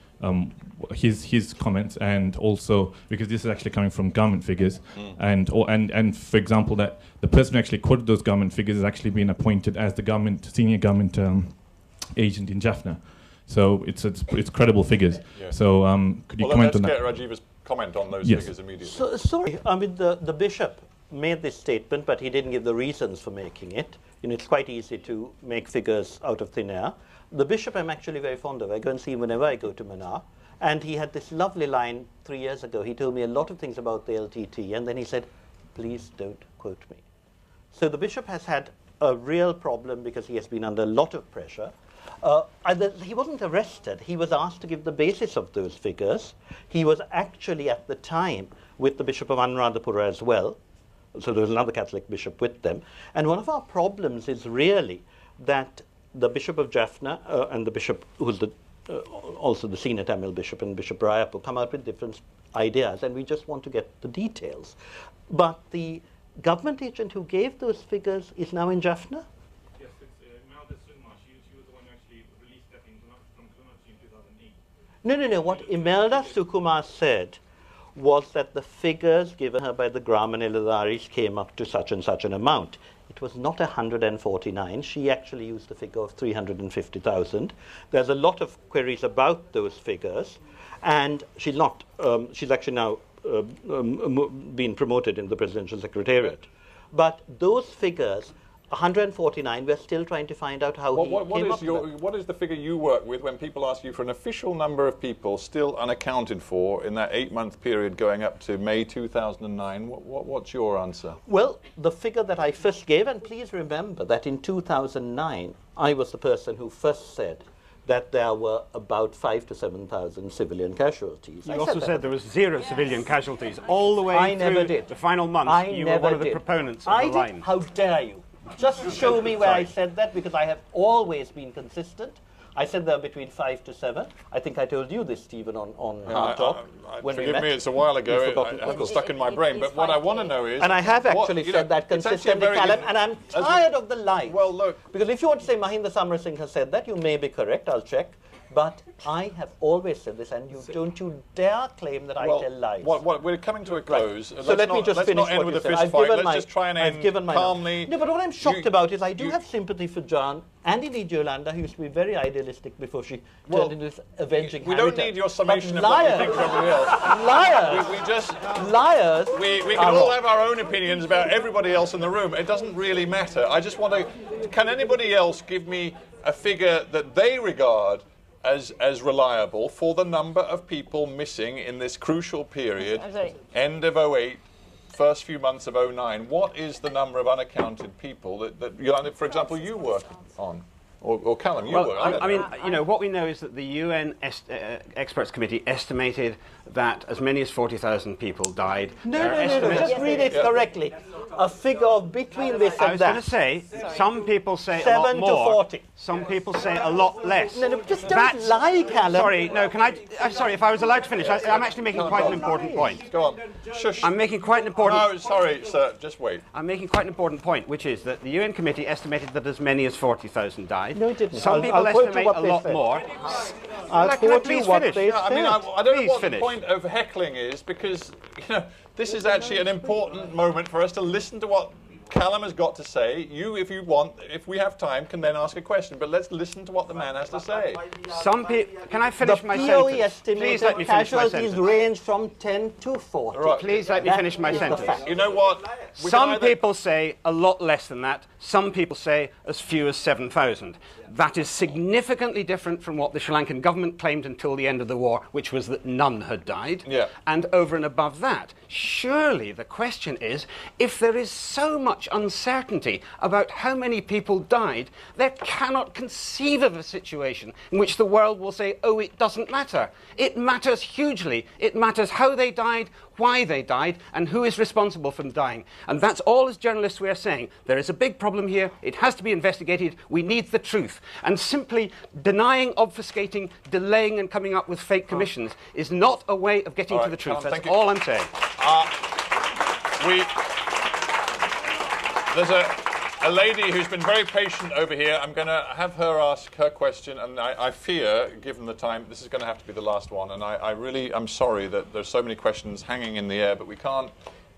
his comments, and also, because this is actually coming from government figures, and for example, that the person who actually quoted those government figures has actually been appointed as the senior government agent in Jaffna. So it's credible figures. Yeah. So could you comment on that? Let's get Rajiva's comment on those figures immediately. So, sorry, I mean, the bishop made this statement, but he didn't give the reasons for making it. You know, it's quite easy to make figures out of thin air. The bishop I'm actually very fond of. I go and see him whenever I go to Mannar. And he had this lovely line 3 years ago. He told me a lot of things about the LTTE, and then he said, please don't quote me. So the bishop has had a real problem because he has been under a lot of pressure. He wasn't arrested. He was asked to give the basis of those figures. He was actually at the time with the Bishop of Anuradhapura as well. So there was another Catholic bishop with them. And one of our problems is really that the Bishop of Jaffna and the bishop who's also the senior Tamil bishop, and Bishop Rayapu, come out with different ideas, and we just want to get the details. But the government agent who gave those figures is now in Jaffna? Yes, it's Imelda Sunma. She was the one who actually released that from Kunachi in 2008. No. What Imelda Sukumar said was that the figures given her by the Gram and LLRCs came up to such and such an amount. It was not 149. She actually used the figure of 350,000. There's a lot of queries about those figures, and she's not. She's actually now been promoted in the presidential secretariat. But those figures, 149, we're still trying to find out how he came up with that. What is the figure you work with when people ask you for an official number of people still unaccounted for in that 8-month period going up to May 2009? What's your answer? Well, the figure that I first gave, and please remember that in 2009, I was the person who first said that there were about 5,000 to 7,000 civilian casualties. You also said there was 0 civilian casualties all the way through the final month. You were one of the proponents of the line. How dare you? Just show me where I said that, because I have always been consistent. I said there are between 5 to 7. I think I told you this, Stephen, on Hard Talk. Forgive me, it's a while ago. It hasn't stuck in my brain. But what I want to know is... And I have actually said that consistently, Callum, and I'm tired of the lies. Well, look... Because if you want to say Mahinda Samarasinghe has said that, you may be correct, I'll check. But I have always said this, and don't you dare claim that I tell lies. We're coming to a close. Right. So let me just finish end what with you a said. fist fight. Let's just try and end calmly. No, but what I'm shocked about is I do have sympathy for John and indeed Yolanda, who used to be very idealistic before she turned into this avenging We don't need your summation of what you think of everybody else. Liars. We can all have our own opinions about everybody else in the room. It doesn't really matter. I just want to... Can anybody else give me a figure that they regard as reliable for the number of people missing in this crucial period, end of 08, first few months of 09? What is the number of unaccounted people that Yolanda, for example, you work on? Or Callum, you work on? I mean, you know, what we know is that the UN Experts Committee estimated that as many as 40,000 people died. No, just read it correctly. A figure of between this and that. I was going to say, some people say 7 a lot more. to 40. Some people say a lot less. No, just don't lie, Callum. Sorry, no, I'm sorry, if I was allowed to finish, I'm actually making quite an important point. Go on. Shush. I'm making quite an important... No, sorry, sir, just wait. I'm making quite an important point, which is that the UN committee estimated that as many as 40,000 died. No, it didn't. Some people estimate a lot more. I'll quote you what they said. I mean, I don't know what the point of heckling is, because, you know, this is actually an important moment for us to listen to what Callum has got to say. You, if you want, if we have time, can then ask a question. But let's listen to what the man has to say. Some people. Can I finish my The POE sentence? Please let me estimated finish my casualties sentence. range from 10 to 40. Right. Please let me finish my is the sentence. fact. You know what? We can Some either- people say a lot less than that. Some people say as few as 7,000. That is significantly different from what the Sri Lankan government claimed until the end of the war, which was that none had died. Yeah. And over and above that, surely the question is, if there is so much uncertainty about how many people died, there cannot conceive of a situation in which the world will say, oh, it doesn't matter. It matters hugely. It matters how they died, why they died, and who is responsible for them dying. And that's all as journalists we are saying. There is a big problem here. It has to be investigated. We need the truth. And simply denying, obfuscating, delaying and coming up with fake commissions is not a way of getting to the truth. Callum, That's thank you. all I'm saying. There's a lady who's been very patient over here. I'm going to have her ask her question, and I fear, given the time, this is going to have to be the last one. And I'm sorry that there's so many questions hanging in the air, but we can't,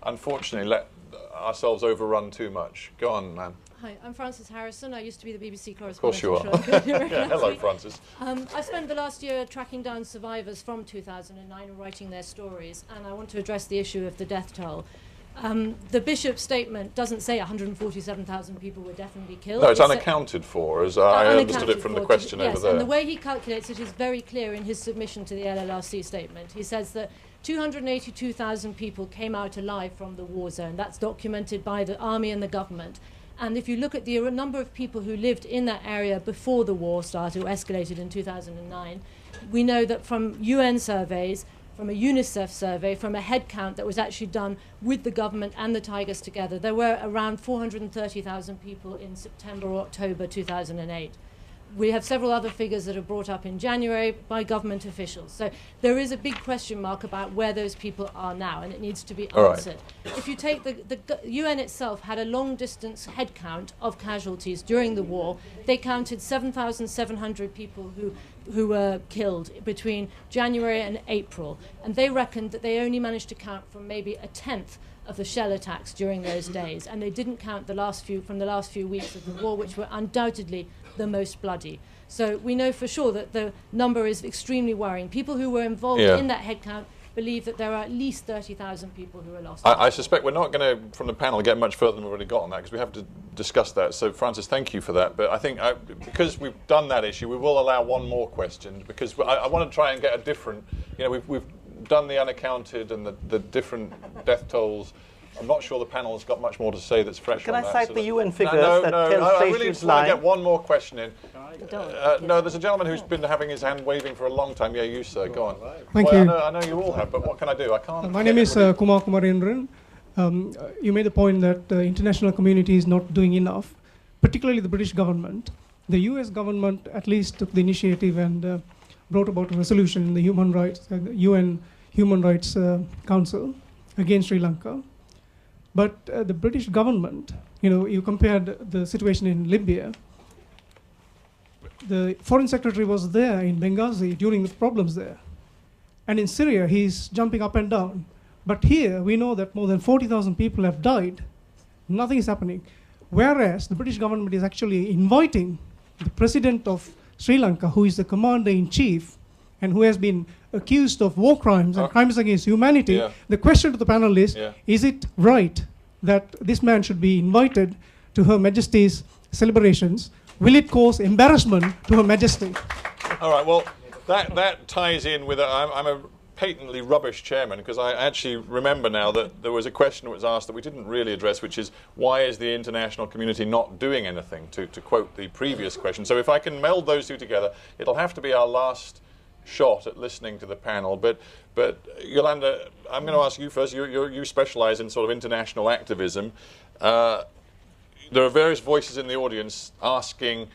unfortunately, let ourselves overrun too much. Go on, man. Hi, I'm Frances Harrison. I used to be the BBC correspondent. Of course you are. Yeah, hello, Frances. I spent the last year tracking down survivors from 2009 and writing their stories, and I want to address the issue of the death toll. The Bishop's statement doesn't say 147,000 people were definitely killed. No, it's unaccounted for, as I understood it from the question over yes, there. And the way he calculates it is very clear in his submission to the LLRC statement. He says that 282,000 people came out alive from the war zone. That's documented by the army and the government. And if you look at the number of people who lived in that area before the war started, or escalated in 2009, we know that from UN surveys, from a UNICEF survey, from a head count that was actually done with the government and the Tigers together, there were around 430,000 people in September or October 2008. We have several other figures that are brought up in January by government officials. So there is a big question mark about where those people are now, and it needs to be answered. Right. If you take the UN itself had a long-distance head count of casualties during the war. They counted 7,700 people who were killed between January and April, and they reckoned that they only managed to count from maybe a tenth of the shell attacks during those days, and they didn't count the last few weeks of the war, which were undoubtedly the most bloody. So we know for sure that the number is extremely worrying. People who were involved in that head count believe that there are at least 30,000 people who are lost. I suspect we're not going to, from the panel, get much further than we've already got on that, because we have to discuss that. So, Frances, thank you for that. But I think because we've done that issue, we will allow one more question, because I want to try and get a different, we've done the unaccounted and the different death tolls. I'm not sure the panel's got much more to say that's fresh Can on I that. cite the UN figures that I really just want to get one more question in. No, there's a gentleman who's been having his hand waving for a long time. Yeah, you, sir. Go on. Thank you. I know you all have, but what can I do? I can't. My name is Kumar Kumarendran. You made the point that the international community is not doing enough, particularly the British government. The US government at least took the initiative and brought about a resolution in the UN Human Rights Council against Sri Lanka. But the British government, you compared the situation in Libya. The foreign secretary was there in Benghazi during the problems there. And in Syria, he's jumping up and down. But here, we know that more than 40,000 people have died. Nothing is happening. Whereas the British government is actually inviting the president of Sri Lanka, who is the commander-in-chief, and who has been accused of war crimes and crimes against humanity. Yeah. The question to the panel is it right that this man should be invited to Her Majesty's celebrations? Will it cause embarrassment to Her Majesty? All right, well, that ties in with, I'm a patently rubbish chairman, because I actually remember now that there was a question that was asked that we didn't really address, which is, why is the international community not doing anything, to quote the previous question. So if I can meld those two together, it'll have to be our last shot at listening to the panel. But Yolanda, I'm going to ask you first. You specialise in sort of international activism. There are various voices in the audience asking,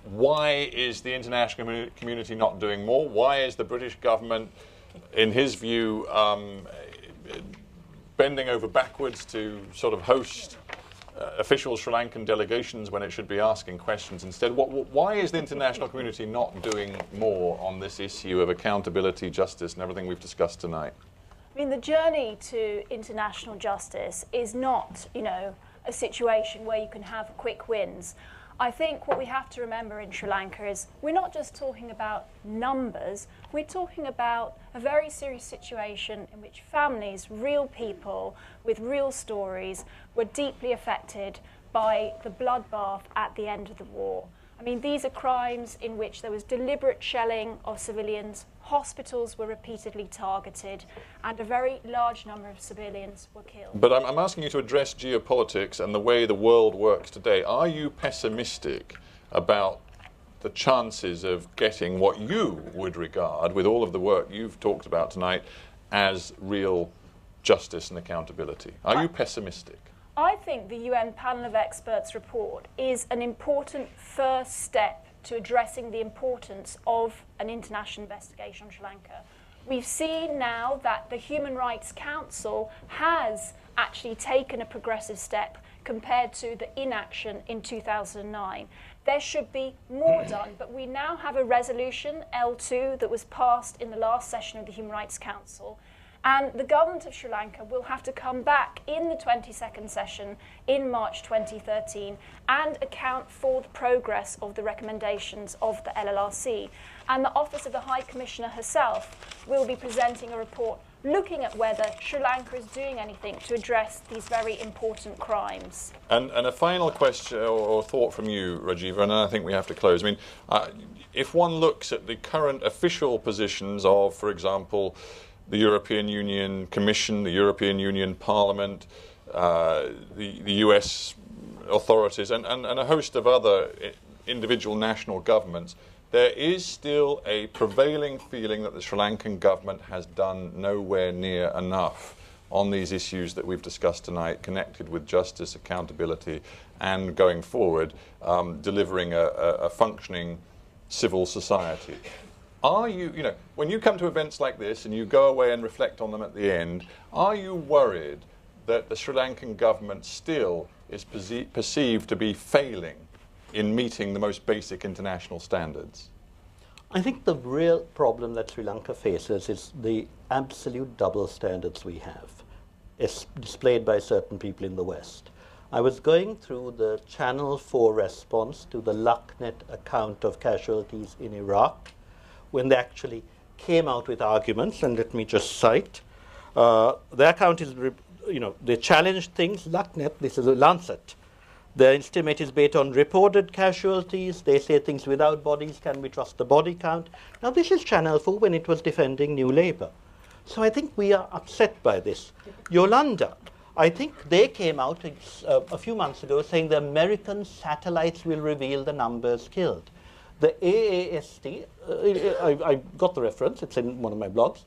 why is the international community not doing more? Why is the British government, in his view, bending over backwards to sort of host official Sri Lankan delegations when it should be asking questions instead? Why is the international community not doing more on this issue of accountability, justice, and everything we've discussed tonight? I mean, the journey to international justice is not, a situation where you can have quick wins. I think what we have to remember in Sri Lanka is we're not just talking about numbers, we're talking about a very serious situation in which families, real people with real stories, were deeply affected by the bloodbath at the end of the war. I mean, these are crimes in which there was deliberate shelling of civilians, hospitals were repeatedly targeted, and a very large number of civilians were killed. But I'm asking you to address geopolitics and the way the world works today. Are you pessimistic about the chances of getting what you would regard, with all of the work you've talked about tonight, as real justice and accountability? Are you pessimistic? I think the UN Panel of Experts report is an important first step to addressing the importance of an international investigation on Sri Lanka. We've seen now that the Human Rights Council has actually taken a progressive step compared to the inaction in 2009. There should be more done, but we now have a resolution, L2, that was passed in the last session of the Human Rights Council. And the government of Sri Lanka will have to come back in the 22nd session in March 2013 and account for the progress of the recommendations of the LLRC. And the Office of the High Commissioner herself will be presenting a report looking at whether Sri Lanka is doing anything to address these very important crimes. And a final question or thought from you, Rajiva, and then I think we have to close. I mean, if one looks at the current official positions of, for example, the European Union Commission, the European Union Parliament, the US authorities, and a host of other individual national governments, there is still a prevailing feeling that the Sri Lankan government has done nowhere near enough on these issues that we've discussed tonight, connected with justice, accountability, and going forward, delivering a functioning civil society. Are you, when you come to events like this and you go away and reflect on them at the end, are you worried that the Sri Lankan government still is perceived to be failing in meeting the most basic international standards? I think the real problem that Sri Lanka faces is the absolute double standards we have, as displayed by certain people in the West. I was going through the Channel 4 response to the LUCnet account of casualties in Iraq, when they actually came out with arguments, and let me just cite. Their account is, they challenged things. LUCnet, this is a Lancet. Their estimate is based on reported casualties. They say things without bodies, can we trust the body count? Now this is Channel 4 when it was defending New Labour. So I think we are upset by this. Yolanda, I think they came out a few months ago saying the American satellites will reveal the numbers killed. The AAST, I got the reference, it's in one of my blogs,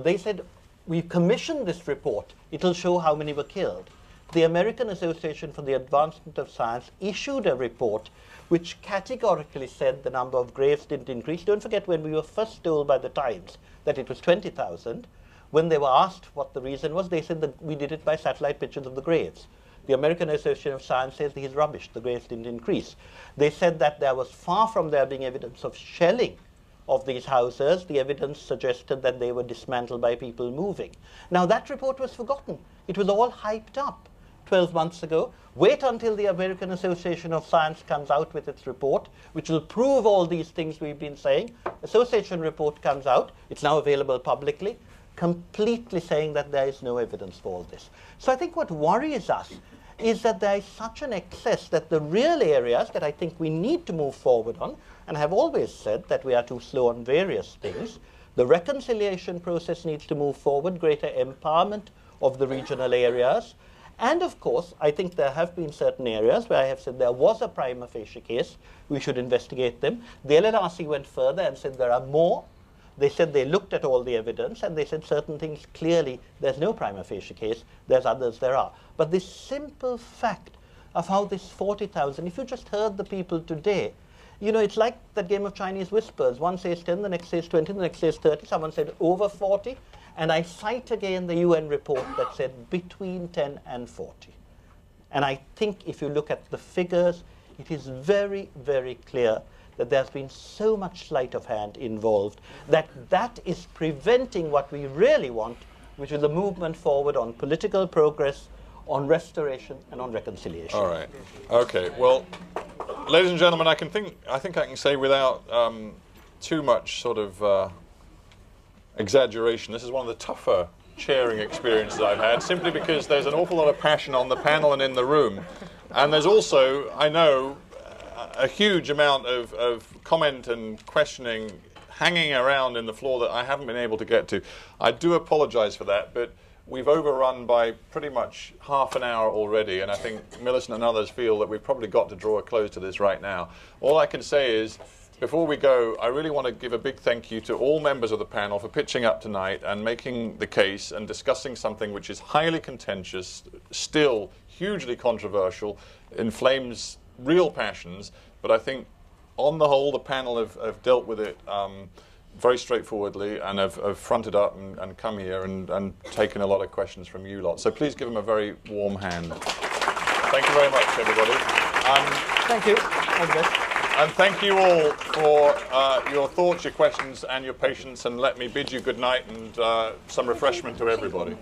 they said, we've commissioned this report, it'll show how many were killed. The American Association for the Advancement of Science issued a report which categorically said the number of graves didn't increase. Don't forget when we were first told by the Times that it was 20,000, when they were asked what the reason was, they said that we did it by satellite pictures of the graves. The American Association of Science says this is rubbish, the graves didn't increase. They said that there was far from there being evidence of shelling of these houses. The evidence suggested that they were dismantled by people moving. Now that report was forgotten. It was all hyped up 12 months ago. Wait until the American Association of Science comes out with its report, which will prove all these things we've been saying. Association report comes out, it's now available publicly, completely saying that there is no evidence for all this. So I think what worries us is that there is such an excess that the real areas that I think we need to move forward on, and I have always said that we are too slow on various things, the reconciliation process needs to move forward, greater empowerment of the regional areas, and of course, I think there have been certain areas where I have said there was a prima facie case, we should investigate them. The LLRC went further and said there are more. They said they looked at all the evidence and they said certain things clearly there's no prima facie case, there's others there are. But this simple fact of how this 40,000, if you just heard the people today, it's like that game of Chinese whispers. One says 10, the next says 20, the next says 30, someone said over 40. And I cite again the UN report that said between 10 and 40. And I think if you look at the figures, it is very, very clear that there's been so much sleight of hand involved that is preventing what we really want, which is the movement forward on political progress, on restoration and on reconciliation. All right. Okay. Well, ladies and gentlemen, I think I can say without too much sort of exaggeration, this is one of the tougher chairing experiences I've had, simply because there's an awful lot of passion on the panel and in the room. And there's also, I know, a huge amount of comment and questioning hanging around in the floor that I haven't been able to get to. I do apologize for that, but we've overrun by pretty much half an hour already, and I think Millicent and others feel that we've probably got to draw a close to this right now. All I can say is, before we go, I really want to give a big thank you to all members of the panel for pitching up tonight and making the case and discussing something which is highly contentious, still hugely controversial, inflames real passions, but I think on the whole the panel have dealt with it very straightforwardly and have fronted up and come here and taken a lot of questions from you lot. So please give them a very warm hand. Thank you very much, everybody. Thank you. And thank you all for your thoughts, your questions, and your patience. And let me bid you good night and some refreshment to everybody.